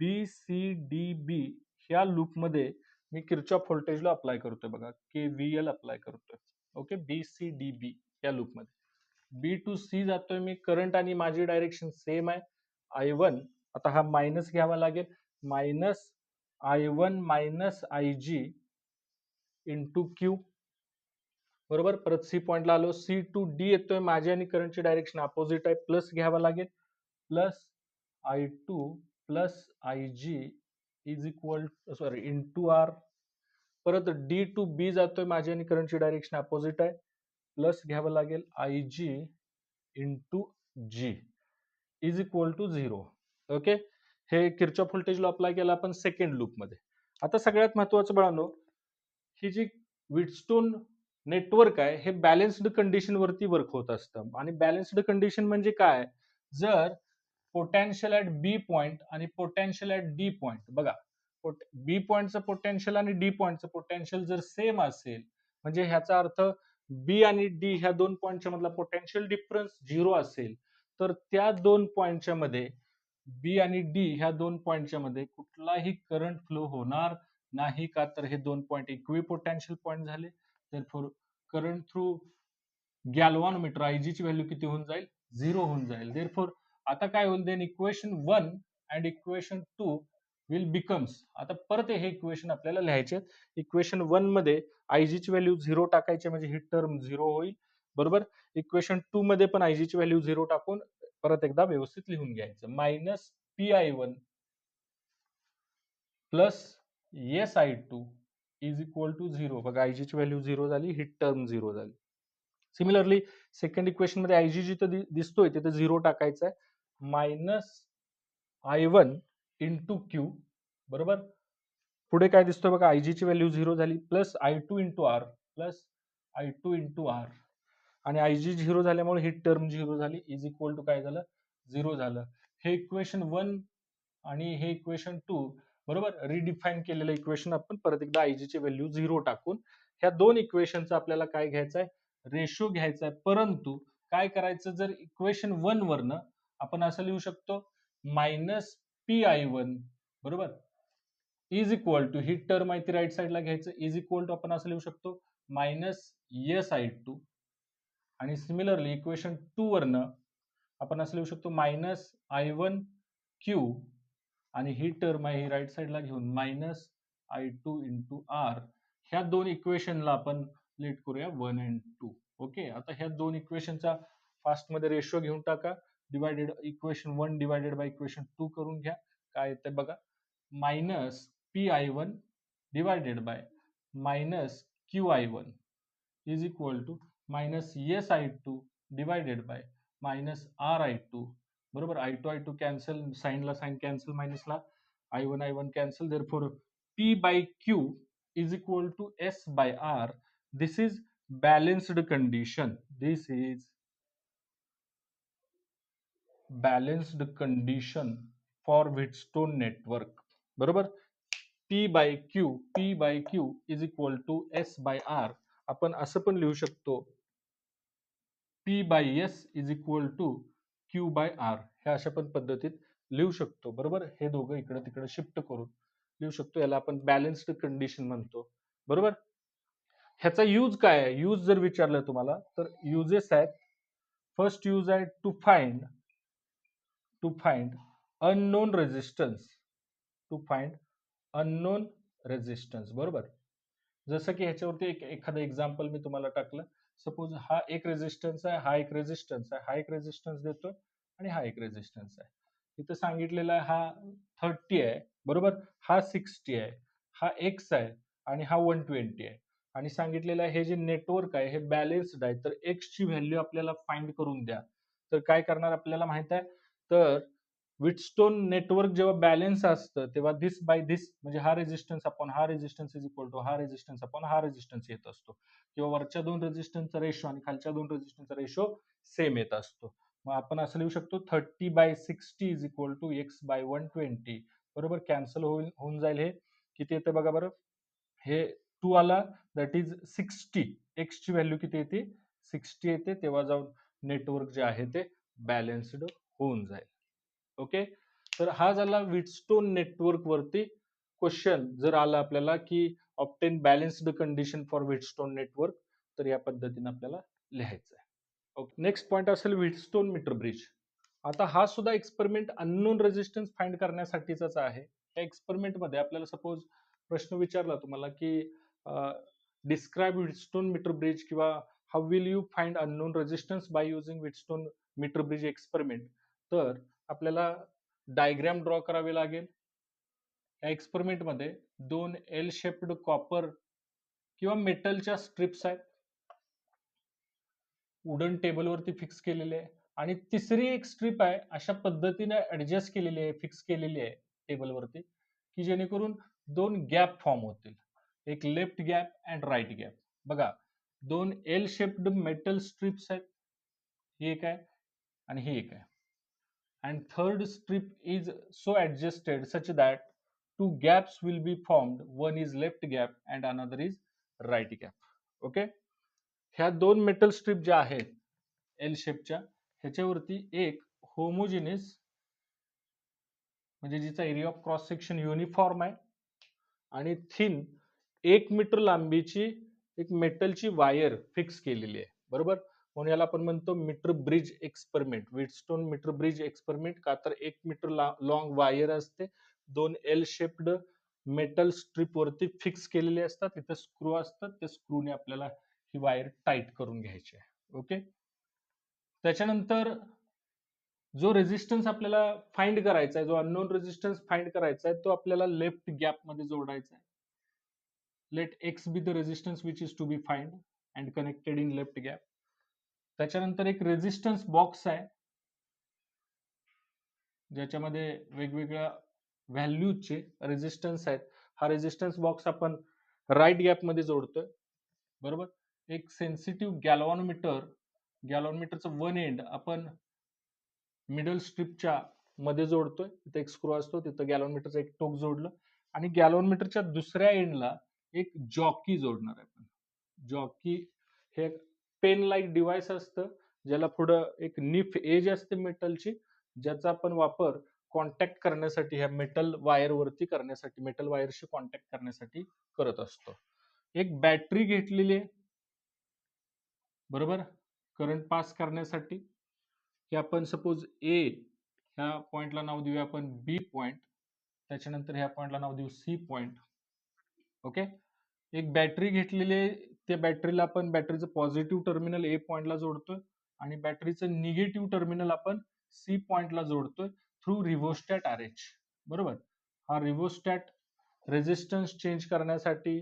BCDB ह्या लूप मध्ये मी किरचॉफ व्होल्टेज लॉ अप्लाय करतोय बघा, KVL अप्लाय करतोय. ओके, BCDB या लूप मध्ये B टू C जातोय मी, करंट आणि माझी डायरेक्शन सेम आहे, I1, आता हा मायनस घ्यावा लागेल, minus I1 minus IG into Q बरोबर. परत C पॉइंटला आलो, C टू D येतोय, माझी आणि करंटची डायरेक्शन अपोजिट आहे, प्लस घ्यावा लागेल, plus I2 plus IG is equal sorry into R. परत D टू B जातोय, माझी आणि करंटची डायरेक्शन अपोजिट आहे, प्लस घ्यावं लागेल IG into G is equal to 0. Okay, हे किरचॉफ व्होल्टेज लॉ अप्लाय केला आपण सेकंड लूप मध्ये. आता सगळ्यात महत्वाचं बाळांनो, ही जी व्हीटस्टोन नेटवर्क आहे हे बॅलन्स्ड कंडिशन वरती वर्क होत असतं. आणि बॅलन्स्ड कंडिशन म्हणजे काय, जर पोटेन्शियल ऍट बी पॉइंट आणि पोटेन्शियल ऍट डी पॉइंट, बघा बी पॉइंटचं पोटेन्शियल आणि डी पॉइंटचं पोटेन्शियल जर सेम असेल, म्हणजे ह्याचा अर्थ बी आणि डी ह्या दोन पॉइंटच्या मधला पोटेन्शियल डिफरन्स 0 असेल, तर त्या दोन पॉइंटच्या मध्ये बी आणि डी ह्या दोन पॉइंटच्या मध्ये कुठलाही करंट फ्लो होणार नाही, का तर हे दोन पॉइंट इक्विपोटेन्शियल पॉइंट झाले. देअरफॉर करंट थ्रू गॅल्व्हॅनोमीटर IG ची व्हॅल्यू किती होऊन जाईल, 0 होऊन जाईल. देअरफॉर आता काय होईल, then equation 1 and equation 2 will becomes, आता परत हे इक्वेशन आपल्याला लिहायचे. इक्वेशन 1 मध्ये IG ची व्हॅल्यू 0 टाकायची, म्हणजे ही टर्म 0 होईल बरोबर. इक्वेशन 2 मध्ये पण IG ची व्हॅल्यू 0 टाकून परत एकदा व्यवस्थित लिहून घ्यायचं, minus PI1 plus SI2 is equal to 0. बघा IG ची व्हॅल्यू 0 झाली, ही टर्म 0 झाली. सिमिलरली सेकंड इक्वेशन मध्ये IG जिथं दिसतोय तिथे 0 टाकायचं आहे, मायनस I1 इंटू Q बरोबर. पुढे काय दिसतोय बघा, IG ची व्हॅल्यू 0 झाली, plus I2 into R, plus I2 into R, आणि IG 0 झाल्यामुळे ही टर्म 0 झाली, इज इक्वल टू काय झालं, 0 झालं. हे इक्वेशन 1 आणि हे इक्वेशन 2 बरोबर रिडिफाईन केलेलं इक्वेशन आपण परत एकदा IG ची व्हॅल्यू 0 टाकून ह्या दोन इक्वेशनचा आपल्याला काय घ्यायचं आहे, रेशो घ्यायचा आहे. परंतु काय करायचं, जर इक्वेशन 1 वरनं आपण असं लिहू शकतो, मायनस PI1 बरोबर इज इक्वल टू, ही टर्म माहिती राईट साईडला घ्यायचं, इज इक्वल टू आपण असं लिहू शकतो, मायनस SI2. आणि सिमिलरली इक्वेशन 2 वरनं आपण असं लिहू शकतो, मायनस I1 Q, आणि ही टर्म आहे ही राईट साईडला घेऊन मायनस I2 इंटू R. ह्या दोन इक्वेशनला आपण लेट करूया 1 and 2. ओके, आता ह्या दोन इक्वेशनचा फास्ट मध्ये रेशो घेऊन टाका, divided equation 1 divided by equation 2 करून घ्या. काय येतं बघा, minus PI1 divided by minus QI1 is equal to minus SI2 divided by minus RI2 बरोबर. I2 कॅन्सल, साईनला साईन कॅन्सल, मायनसला I1 cancel. Therefore P by Q is equal to S by R. This is balanced condition, this is balanced condition for Wheatstone network बरोबर. P by Q is equal to S by R. आपण असं पण लिहू शकतो, P by S is equal to Q by R. हे अशा पण पद्धतीत लिहू शकतो बरोबर. हे दोघं इकडे तिकडे शिफ्ट करून लिहू शकतो, याला आपण बॅलन्स्ड कंडिशन म्हणतो. बरोबर. ह्याचा यूज काय आहे? यूज जर विचारलं तुम्हाला तर युजेस आहेत. फर्स्ट यूज आहे to find unknown resistance. To find unknown resistance. बरोबर. जसं की ह्याच्यावरती एखादं एक्झाम्पल मी तुम्हाला टाकलं. सपोज हा एक रेझिस्टन्स आहे, हा एक रेझिस्टन्स आहे, हा एक रेझिस्टन्स देतोय आणि हा एक रेझिस्टन्स आहे. इथं सांगितलेला आहे हा 30 आहे. बरोबर. हा 60 आहे, हा X आहे आणि हा 120 आहे. आणि सांगितलेलं आहे हे जे नेटवर्क आहे हे बॅलेन्स्ड आहे. तर X ची व्हॅल्यू आपल्याला फाइंड करून द्या. तर काय करणार आपल्याला माहित आहे. तर विटस्टोन नेटवर्क जेव्हा बॅलन्स असतं तेव्हा धिस बाय धिस म्हणजे हा रेझिस्टन्स अपॉन हा रेझिस्टन्स इज इक्वल टू हा रेझिस्टन्स अपॉन हा रेझिस्टन्स येत असतो, किंवा वरच्या दोन रेझिस्टन्सचा रेशो आणि खालच्या दोन रेझिस्टन्सचा रेशो सेम येत असतो. मग आपण असं लिहू शकतो 30/60 is equal to X by 120. बरोबर. कॅन्सल होऊन जाईल. हे किती येते बघा बरं. हे 2 आला दॅट इज 60. X ची व्हॅल्यू किती येते? 60 येते. तेव्हा जाऊन नेटवर्क जे आहे ते बॅलन्स्ड होऊन जाईल. ओके. तर हा झाला विटस्टोन नेटवर्क वरती क्वेश्चन. जर आला आपल्याला की obtain balanced condition for Wheatstone network, तर या पद्धतीने आपल्याला लिहायचं आहे. ओके. नेक्स्ट पॉइंट असेल विटस्टोन मीटर ब्रिज. आता हा सुद्धा एक्सपेरिमेंट अननोन रेझिस्टन्स फाइंड करण्यासाठीचाच आहे. त्या एक्सपेरिमेंट मध्ये आपल्याला सपोज प्रश्न विचारला तुम्हाला की डिस्क्राइब विटस्टोन मीटर ब्रिज किंवा how will you find unknown resistance by using Wheatstone metre bridge experiment, तर आपल्याला डायग्राम ड्रॉ करावी लागेल. या एक्सपेरिमेंट मध्ये दोन एल शेप्ड कॉपर किंवा मेटलच्या स्ट्रिप्स आहेत, वुडन टेबलवरती फिक्स केलेले आहे, आणि तिसरी एक स्ट्रिप आहे अशा पद्धतीने ऍडजस्ट केलेली आहे, फिक्स केलेली आहे टेबलवरती, की जेणेकरून दोन गॅप फॉर्म होतील, एक left gap and right gap. बघा, दोन एल शेप्ड मेटल स्ट्रिप्स आहेत, ही एक आहे आणि ही एक आहे. And third strip is so adjusted such that two gaps will be formed. One is left gap and another is right gap. Okay. ह्या दोन मेटल स्ट्रिप ज्या आहेत एल शेपच्या, ह्याच्यावरती एक होमोजिनियस म्हणजे जिचा area of cross section uniform आहे आणि थिन 1 मीटर लांबीची एक मेटलची वायर फिक्स केलेली आहे. बरोबर. म्हणून याला आपण म्हणतो metre bridge experiment, Wheatstone metre bridge experiment. का तर 1 मीटर लॉंग वायर असते, दोन एल शेप्ड मेटल स्ट्रिप वरती फिक्स केलेले असतात, तिथे स्क्रू असतात, त्या स्क्रूने आपल्याला ही वायर टाईट करून घ्यायची आहे. ओके. त्याच्यानंतर जो रेझिस्टन्स आपल्याला फाइंड करायचा आहे, जो अननोन रेझिस्टन्स फाइंड करायचा आहे, तो आपल्याला लेफ्ट गॅप मध्ये जोडायचा आहे. Let X be the resistance which is to be find and connected in left gap. त्याच्यानंतर एक रेझिस्टन्स बॉक्स आहे ज्याच्यामध्ये वेगवेगळ्या व्हॅल्यूजचे रेझिस्टन्स आहेत. हा रेझिस्टन्स बॉक्स आपण राईट गॅप मध्ये जोडतोय. बरोबर. एक सेन्सिटिव्ह गॅलॉनमीटरचं वन एंड आपण मिडल स्ट्रिपच्या मध्ये जोडतोय. तिथे एक स्क्रू असतो, तिथं गॅलॉनमीटरचं एक टोक जोडलं आणि गॅलॉनमीटरच्या दुसऱ्या एंडला एक जॉकी जोडणार आहे. आपण जॉकी हे पेन लाईक डिव्हाइस असतं, ज्याला पुढं एक निफ एज असते मेटलची, ज्याचा आपण वापर कॉन्टॅक्ट करण्यासाठी, ह्या मेटल वायरवरती करण्यासाठी, मेटल वायरशी कॉन्टॅक्ट करण्यासाठी करत असतो. एक बॅटरी घेतलेली आहे. बरोबर. करंट पास करण्यासाठी, की आपण सपोज ए ह्या पॉइंटला नाव देऊया आपण बी पॉइंट, त्याच्यानंतर ह्या पॉइंटला नाव देऊ सी पॉइंट. ओके. एक बॅटरी घेतलेली आहे, त्या बॅटरीला आपण बॅटरीचं पॉझिटिव्ह टर्मिनल ए पॉइंटला जोडतोय आणि बॅटरीचं निगेटिव्ह टर्मिनल आपण सी पॉइंटला जोडतोय थ्रू रिव्होस्टॅट RH. बरोबर. हा रिव्होस्टॅट रेझिस्टन्स चेंज करण्यासाठी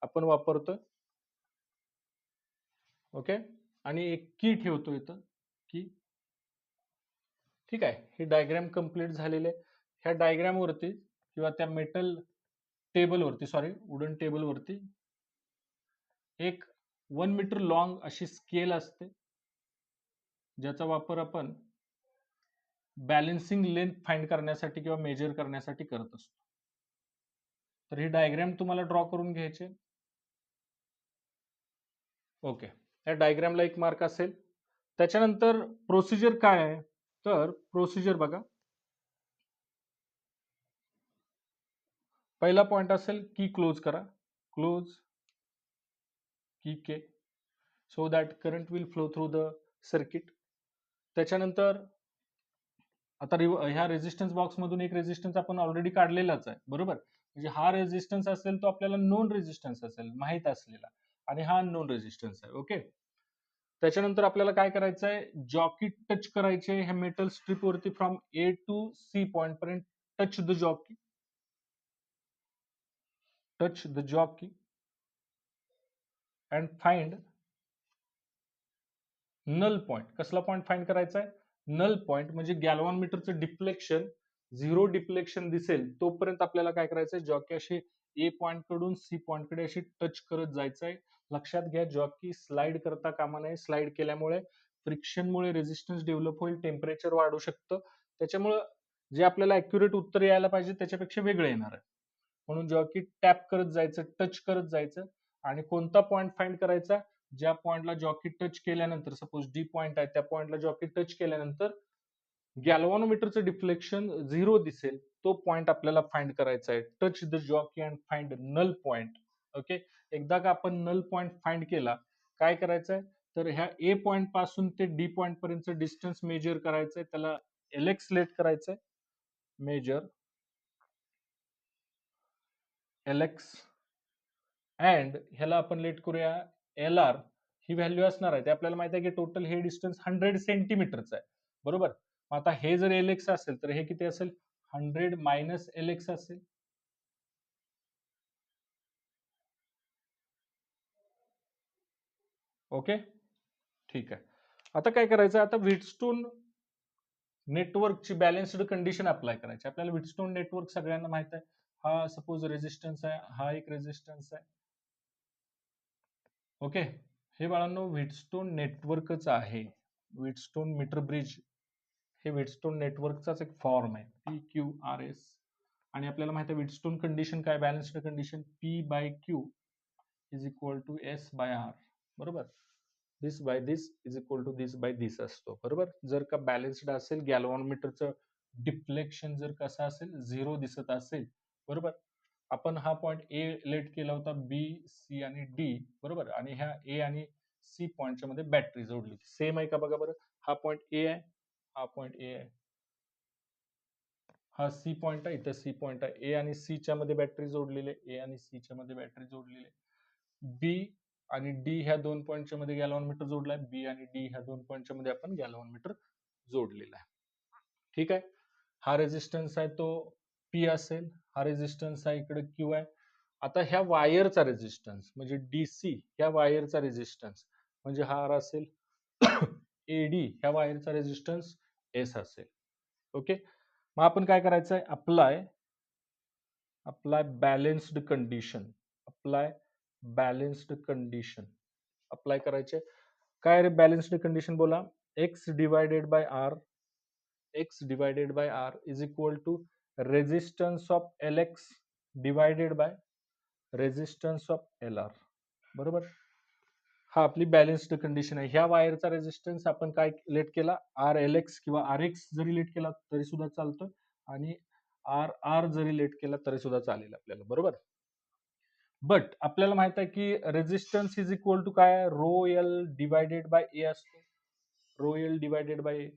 आपण वापरतोय. ओके. आणि एक की ठेवतो इथं, की ठीक आहे. ही डायग्राम कंप्लीट झालेली आहे. ह्या डायग्राम वरती किंवा त्या मेटल टेबलवरती, सॉरी वुडन टेबलवरती एक 1 मीटर लॉंग अशी स्केल असते, ज्याचा वापर आपण बॅलन्सिंग लेंथ फाइंड करण्यासाठी किंवा मेजर करण्यासाठी करत असतो. तर ही डायग्राम तुम्हाला ड्रॉ करून घ्यायची. ओके. या डायग्रामला एक मार्क असेल. त्याच्यानंतर प्रोसिजर काय आहे, तर प्रोसिजर बघा. पहिला पॉइंट असेल की क्लोज करा, close key K, so that current will flow through the circuit. त्याच्यानंतर आता ह्या रेझिस्टन्स बॉक्स मधून एक रेझिस्टन्स आपण ऑलरेडी काढलेलाच आहे, बरोबर. म्हणजे हा रेझिस्टन्स असेल तो आपल्याला नोन रेझिस्टन्स असेल, माहित असलेला, आणि हा नोन रेझिस्टन्स आहे. ओके. त्याच्यानंतर आपल्याला काय करायचं आहे, जॉकी टच करायचे ह्या मेटल स्ट्रिप वरती from A to C point पर्यंत. Touch the jockey, touch the jockey and find null point. कसला पॉइंट फाइंड करायचा आहे? Null point. म्हणजे गॅल्व्हॅनोमीटरचं डिफ्लेक्शन, झिरो डिफ्लेक्शन दिसेल तोपर्यंत आपल्याला काय करायचंय, जॉकी अशी ए पॉइंट कडून सी पॉइंट कडे अशी टच करत जायचंय. लक्षात घ्या, जॉकी स्लाइड करता कामा नये. स्लाइड केल्यामुळे फ्रिक्शनमुळे रेझिस्टन्स डेव्हलप होईल, टेम्परेचर वाढू शकतं. त्याच्यामुळे जे आपल्याला अॅक्युरेट उत्तर यायला पाहिजे त्याच्यापेक्षा वेगळं येणार आहे. म्हणून जॉकी टॅप करत जायचं, टच करत जायचं. आणि कोणता पॉइंट फाइंड करायचा? ज्या पॉइंटला जॉकी टच केल्यानंतर, सपोज डी पॉइंट आहे, त्या पॉइंटला जॉकी टच केल्यानंतर गॅल्व्हॅनोमीटरचं डिफ्लेक्शन झिरो दिसेल, तो पॉइंट आपल्याला फाइंड करायचा आहे. Touch the jockey and find null point. Okay. एकदा का आपण नल पॉइंट फाइंड केला, काय करायचंय, तर ह्या ए पॉइंट पासून ते डी पॉइंट पर्यंतचं डिस्टन्स मेजर करायचंय. त्याला एलएक्स लेट करायचंय. मेजर एलएक्स अँड ह्याला आपण लेट करूया एल आर. ही व्हॅल्यू असणार आहे, ते आपल्याला माहिती आहे की टोटल हे डिस्टन्स 100 सेंटीमीटरचं आहे, बरोबर. आता हे जर एल एक्स असेल तर हे किती असेल? 100 मायनस एल एक्स असेल. ओके, ठीक आहे. आता काय करायचं, आता व्हीटस्टोन नेटवर्कची बॅलन्स्ड कंडिशन अप्लाय करायची. आपल्याला व्हीटस्टोन नेटवर्क सगळ्यांना माहित आहे. हा सपोज रेझिस्टन्स आहे, हा एक रेझिस्टन्स आहे. ओके. हे बाळांनो व्हीटस्टोन नेटवर्कच आहे. व्हीटस्टोन मीटर ब्रिज हे व्हीटस्टोन नेटवर्कचाच एक फॉर्म आहे, पी क्यू आर एस. आणि आपल्याला माहिती आहे व्हीटस्टोन कंडिशन काय, balanced condition P by Q is equal to S by R, बरोबर. This by this is equal to this by this असतो, बरोबर. जर का बॅलन्स्ड असेल, गॅल्व्हॅनोमीटरचं डिफ्लेक्शन जर कसं असेल, झिरो दिसत असेल, बरोबर. आपण हा पॉइंट ए लेट केला होता, बी सी आणि डी, बरोबर. आणि ह्या ए आणि सी पॉइंटच्या मध्ये बॅटरी जोडली होती. सेम आहे का बघा बरं. हा पॉइंट ए आहे, हा पॉइंट ए आहे, हा सी पॉइंट आहे, इथं सी पॉइंट आहे. ए आणि सी च्या मध्ये बॅटरी जोडलेली आहे, ए आणि सी च्या मध्ये बॅटरी जोडलेली आहे. बी आणि डी ह्या दोन पॉइंटच्या मध्ये गॅल्व्हॅनोमीटर जोडलाय. बी आणि डी ह्या दोन पॉइंटच्या मध्ये आपण गॅल्व्हॅनोमीटर जोडलेला आहे. ठीक आहे. हा रेझिस्टन्स आहे तो पी असेल, हा रेझिस्टन्स आहे इकडे क्यू आहे. आता ह्या वायरचा रेझिस्टन्स म्हणजे डीसी, ह्या वायरचा रेझिस्टन्स म्हणजे हा आर असेल, एडी ह्या वायरचा रेझिस्टन्स एस असेल. ओके. मग आपण काय करायचंय, apply apply balanced condition, apply balanced condition apply करायचे. काय रे बॅलेन्स्ड कंडिशन बोला, X divided by R, X divided by R is equal to resistance of L X divided by resistance of L R, बरोबर. हा आपली balanced condition आहे. ह्या वायरचा रेझिस्टन्स आपण काय लेट केला, आर एल एक्स किंवा आर एक्स जरी लेट केला तरी सुद्धा चालतं, आणि आर आर जरी लेट केला तरी सुद्धा चालेल आपल्याला, बरोबर. बट आपल्याला माहित आहे की रेझिस्टन्स इज इक्वल टू काय, rho L divided by A असतो. Rho L divided by A.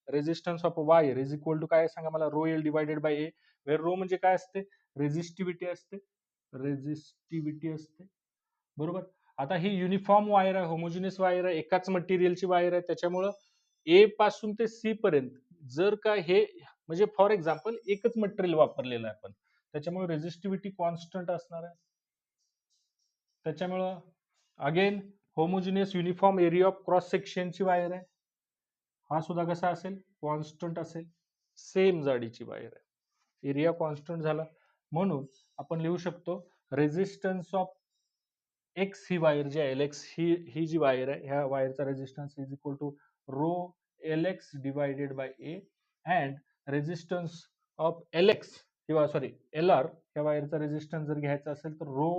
Resistance of wire is equal to काय सांगा मला, rho L divided by A. Rho म्हणजे काय असते, रेझिस्टिव्हिटी असते, रेझिस्टिव्हिटी असते, बरोबर. आता ही युनिफॉर्म वायर आहे, होमोजिनियस वायर आहे, एकाच मटेरियलची वायर आहे. त्याच्यामुळं ए पासून ते सी पर्यंत जर का हे म्हणजे फॉर एक्झाम्पल एकच मटेरियल वापरलेलं आहे आपण, त्याच्यामुळे रेझिस्टिव्हिटी कॉन्स्टंट असणार आहे. त्याच्यामुळं again homogeneous uniform area of cross सेक्शनची वायर आहे, हा सुद्धा कसा असेल, कॉन्स्टंट असेल. सेम जाडीची वायर आहे, एरिया कॉन्स्टंट झाला. म्हणून आपण लिहू शकतो रेझिस्टन्स ऑफ एक्स ही वायर जी आहे, एल एक्स ही जी वायर आहे, ह्या वायरचा resistance is equal to rho L X divided by A. And resistance of L X किंवा सॉरी एल आर, ह्या वायरचा रेझिस्टन्स जर घ्यायचा असेल तर rho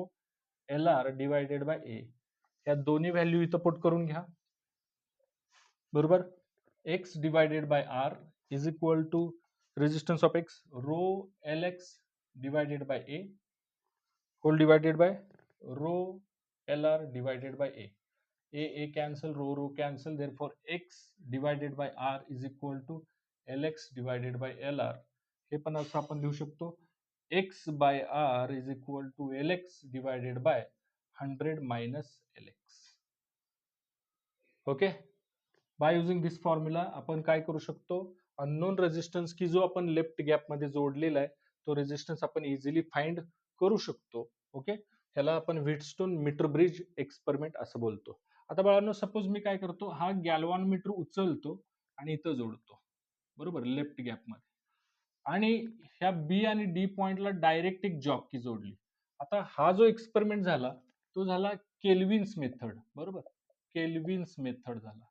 L R divided by A. या दोन्ही व्हॅल्यू इथं पुट करून घ्या, बरोबर. X divided by R is equal to resistance of X row L X divided by A. Whole divided by rho LR divided by A cancel, row cancel, therefore x divided by R is equal to LX divided by LR. हे पण असं आपण लिहू शकतो, x by R is equal to LX divided by 100 minus LX. Okay, by using this formula आपण काय करू शकतो, अननोन रेझिस्टन्स की जो आपण लेफ्ट गॅप मध्ये जोडलेला आहे तो रेझिस्टन्स आपण इझिली फाइंड करू शकतो. ओके, ह्याला आपण व्हीटस्टोन मीटर ब्रिज एक्सपेरिमेंट असं बोलतो. आता बाळांनो, सपोज मी काय करतो, हा गॅल्व्हॅनोमीटर उचलतो आणि इथं जोडतो, बरोबर, लेफ्ट गॅप मध्ये, आणि ह्या बी आणि डी पॉइंटला डायरेक्ट एक जॉकी जोडली. आता हा जो एक्सपेरिमेंट झाला तो झाला केल्विन्स मेथड, बरोबर, केल्विन्स मेथड झाला.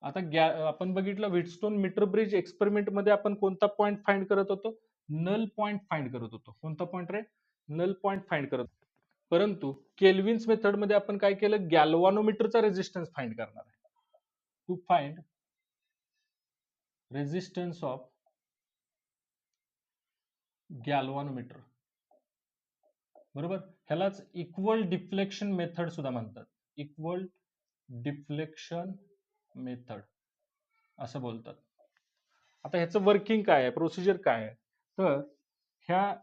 आता आपण बघितलं व्हीटस्टोन मीटर ब्रिज एक्सपेरिमेंट मध्ये आपण कोणता पॉइंट फाइंड करत होतो, नल पॉइंट फाइंड करत होतो. कोणता पॉइंट रे, नल पॉइंट फाइंड करत. परंतु केल्विन्स मेथड मध्ये आपण काय केलं, गॅल्व्हॅनोमीटरचा रेझिस्टन्स फाइंड करणार आहे. To find resistance of galvanometer, बरोबर, ह्यालाच इक्वल डिफ्लेक्शन मेथड सुद्धा म्हणतात. इक्वल डिफ्लेक्शन मेथड असं बोलतात. आता ह्याचं वर्किंग काय आहे, प्रोसिजर काय आहे, तर ह्या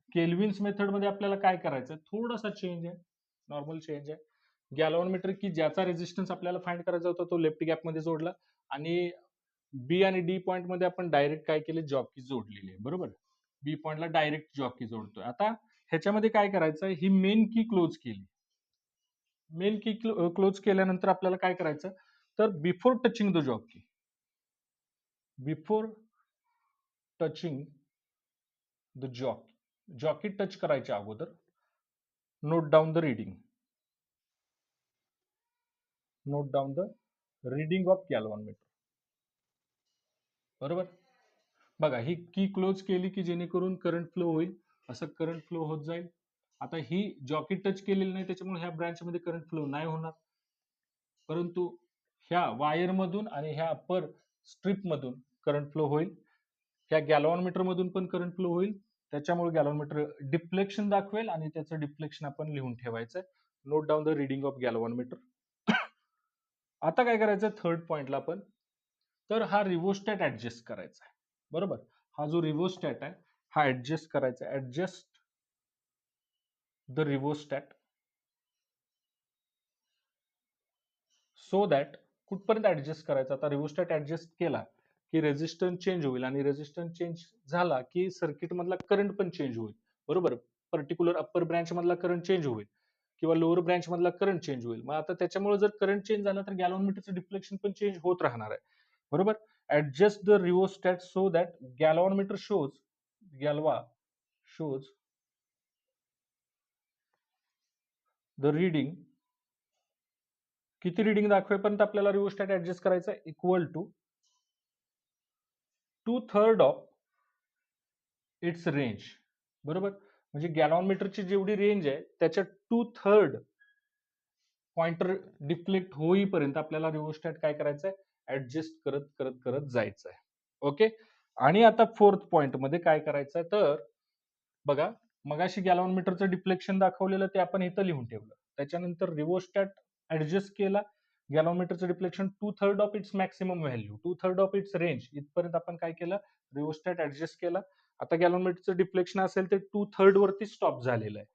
केल्विन्स मेथड मध्ये आपल्याला काय करायचं, थोडासा चेंज आहे, नॉर्मल चेंज आहे. गॅल्व्हॅनोमीटर की ज्याचा रेझिस्टन्स आपल्याला फाइंड करायचा होता तो लेफ्ट गॅप मध्ये जोडला, आणि बी आणि डी पॉइंट मध्ये आपण डायरेक्ट काय केले, जॉकी जोडलेली आहे, बरोबर. बी पॉइंटला डायरेक्ट जॉकी जोडतोय. आता ह्याच्यामध्ये काय करायचं, ही मेन की क्लोज केली. मेन की क्लोज केल्यानंतर आपल्याला काय करायचं, तर before touching the jockey, before touching the jockey, jockey touch करायच्या अगोदर note down the reading, note down the reading of galvanometer, बरोबर. बघा, ही की क्लोज केली की जेणेकरून करंट फ्लो होईल, असं करंट फ्लो होत जाईल. आता ही जॉकी टच केलेली नाही त्याच्यामुळे ह्या ब्रँच मध्ये करंट फ्लो नाही होणार, परंतु ह्या वायर मधून आणि ह्या अप्पर स्ट्रिप मधून करंट फ्लो होईल. ह्या गॅल्व्हॅनोमीटर मधून पण करंट फ्लो होईल, त्याच्यामुळे गॅल्व्हॅनोमीटर डिफ्लेक्शन दाखवेल आणि त्याचं डिफ्लेक्शन आपण लिहून ठेवायचं. Note down the reading of galvanometer. आता काय करायचं थर्ड पॉइंटला आपण, तर हा रिव्होस्टॅट ऍडजस्ट करायचा आहे, बरोबर. हा जो रिव्होस्टॅट आहे हा ऍडजस्ट करायचा, adjust the rheostat so that, कुठपर्यंत ऍडजस्ट करायचा, आता रिव्होस्टॅट ऍडजस्ट केला की रेझिस्टन्स चेंज होईल, आणि रेझिस्टन्स चेंज झाला की सर्किट मधला करंट पण चेंज होईल, बरोबर. पर्टिक्युलर अप्पर ब्रँच मधला करंट चेंज होईल किंवा लोअर ब्रँच मधला करंट चेंज होईल. मग आता त्याच्यामुळे जर करंट चेंज झाला तर गॅल्व्हॅनोमीटरचं डिफ्लेक्शन पण चेंज होत राहणार आहे, बरोबर. Adjust the rheostat so that galvanometer shows, galva shows the reading, किती रीडिंग दाखवेपर्यंत आपल्याला रिव्होस्टॅट ऍडजस्ट करायचा, equal to 2/3 of its range, बरोबर. म्हणजे गॅल्व्हॅनोमीटरची जेवढी रेंज आहे त्याच्या 2/3 पॉइंटर डिफ्लेक्ट होईपर्यंत आपल्याला रिव्होस्टॅट काय करायचंय, ऍडजस्ट करत करत करत जायचंय. ओके, आणि आता फोर्थ पॉइंट मध्ये काय करायचंय, तर बघा, मगाशी गॅल्व्हॅनोमीटरचं डिफ्लेक्शन दाखवलेलं ते आपण इथं लिहून ठेवलं. त्याच्यानंतर रिव्होस्टॅट ऍडजस्ट केला, गॅल्व्हॅनोमीटरचं deflection 2/3 of its maximum value, 2/3 of its range इथपर्यंत आपण काय केलं, रिव्होस्टॅट ऍडजस्ट केला. आता गॅल्व्हॅनोमीटरचं डिफ्लेक्शन असेल ते 2/3 वरती स्टॉप झालेलं आहे.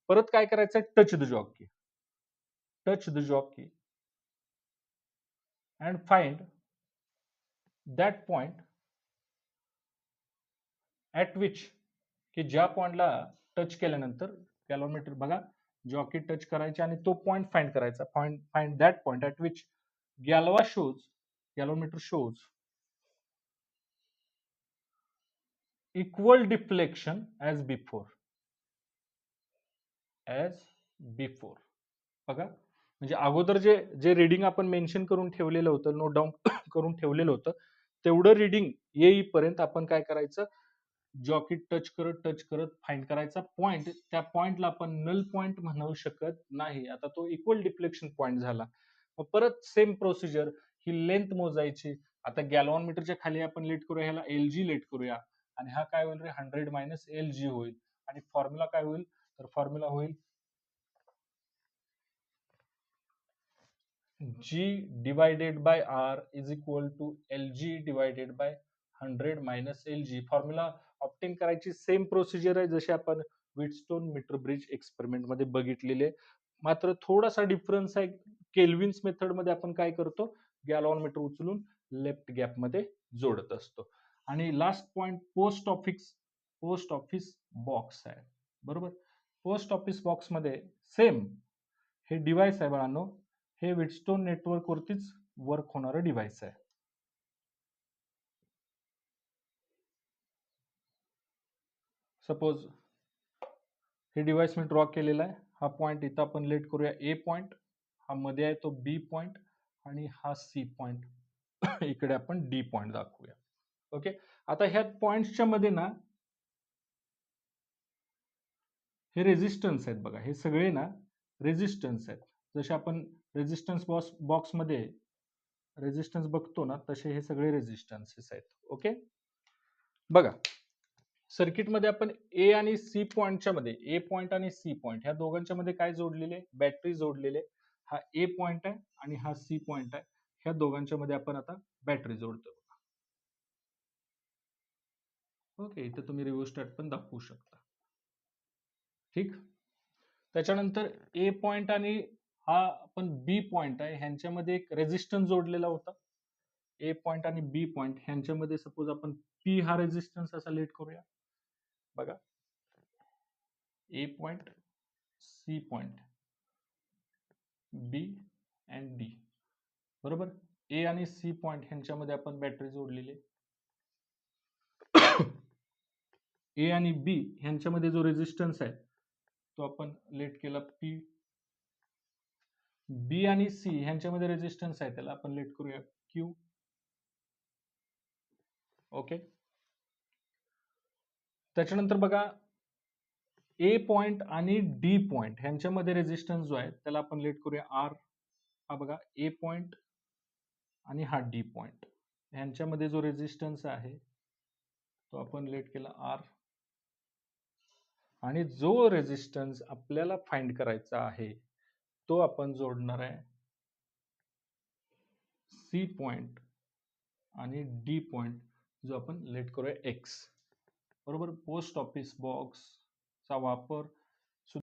परत काय करायचंय, touch the jockey, touch the jockey and find that point at which, की ज्या पॉइंटला टच केल्यानंतर गॅल्व्हॅनोमीटर, बघा, जॉकी टच करायचे आणि तो पॉइंट फाइंड करायचा, find that point at which galvanometer shows equal deflection as before, as before. बघा, म्हणजे अगोदर जे जे रीडिंग आपण मेन्शन करून ठेवलेलं होतं, नोट डाऊन करून ठेवलेलं होतं, तेवढं रीडिंग येईपर्यंत आपण काय करायचं, जॉकी टच करत फाइंड करायचा पॉइंट. त्या पॉइंटला आपण नल पॉइंट म्हणू शकत नाही, आता तो इक्वल डिफ्लेक्शन पॉइंट झाला. मग परत सेम प्रोसिजर, ही लेंथ मोजायची. आता गॅल्व्हॅनोमीटरच्या खाली आपण लेट करूया, ह्याला LG लेट करूया, आणि हा काय होईल रे, 100 मायनस LG होईल. आणि फॉर्म्युला काय होईल, तर फॉर्म्युला होईल G divided by R is equal to LG divided by 100 minus LG. Formula obtain करायची सेम प्रोसिजर आहे जशी आपण व्हीटस्टोन मीटर ब्रिज एक्सपेरिमेंट मध्ये बघितलेले, मात्र थोडासा डिफरन्स आहे. केल्विन्स मेथड मध्ये आपण काय करतो, गॅलव्हॅनोमीटर उचलून लेफ्ट गॅप मध्ये जोडत असतो. आणि last point post office box आहे, बरोबर. पोस्ट ऑफिस बॉक्स मध्ये सेम हे डिव्हाइस आहे बाळांनो, हे व्हीटस्टोन नेटवर्क वरतीच वर्क होणारं डिव्हाइस आहे. सपोज हे डिव्हाइस मी ड्रॉ केलेला आहे. हा पॉइंट इथं आपण लेट करूया ए पॉइंट, हा मध्ये आहे तो बी पॉइंट आणि हा सी पॉइंट. इकडे आपण डी पॉइंट दाखवूया. ओके, आता ह्या पॉइंट्सच्या मध्ये ना हे रेजिस्टन्स आहेत बघा, हे सगळे ना रेजिस्टन्स आहेत. जसे आपण रेजिस्टन्स बॉक्स मध्ये रेजिस्टन्स बघतो ना, तसे हे सगळे रेजिस्टन्सेस आहेत. ओके, बघा सर्किटमध्ये आपण ए आणि सी पॉइंटच्या मध्ये, ए पॉइंट आणि सी पॉइंट ह्या दोघांच्या मध्ये काय जोडलेले, बॅटरी जोडलेले. हा ए पॉइंट आहे आणि हा सी पॉइंट आहे, ह्या दोघांच्या मध्ये आपण आता बॅटरी जोडतो. ओके, इथे तुम्ही रिओस्टॅट पण दाखवू शकता. ठीक, त्याच्यानंतर ए पॉइंट आणि हा आपण बी पॉइंट आहे ह्यांच्यामध्ये एक रेजिस्टन्स जोडलेला होता. ए पॉइंट आणि बी पॉइंट ह्यांच्यामध्ये सपोज आपण पी हा रेजिस्टन्स असा लेट करूया. बघा, A point, C point, B and D, बरोबर. ए आणि सी पॉइंट ह्यांच्यामध्ये आपण बॅटरी जोडलेली. ए आणि बी ह्यांच्यामध्ये जो रेजिस्टन्स आहे तो आपण लेट केला पी. बी आणि सी ह्यांच्यामध्ये रेजिस्टन्स आहे त्याला आपण लेट करूया क्यू. ओके, त्याच्यानंतर बघा ए पॉइंट आणि डी पॉइंट ह्यांच्यामध्ये रेजिस्टन्स जो आहे त्याला आपण लेट करूया आर. हा बघा ए पॉइंट आणि हा डी पॉइंट ह्यांच्यामध्ये जो रेजिस्टन्स आहे तो आपण लेट केला आर. आणि जो रेजिस्टन्स आपल्याला फाइंड करायचा आहे तो आपण जोडणार आहे सी पॉइंट आणि डी पॉइंट, जो आपण लेट करूया एक्स, बरोबर. पोस्ट ऑफिस बॉक्सचा वापर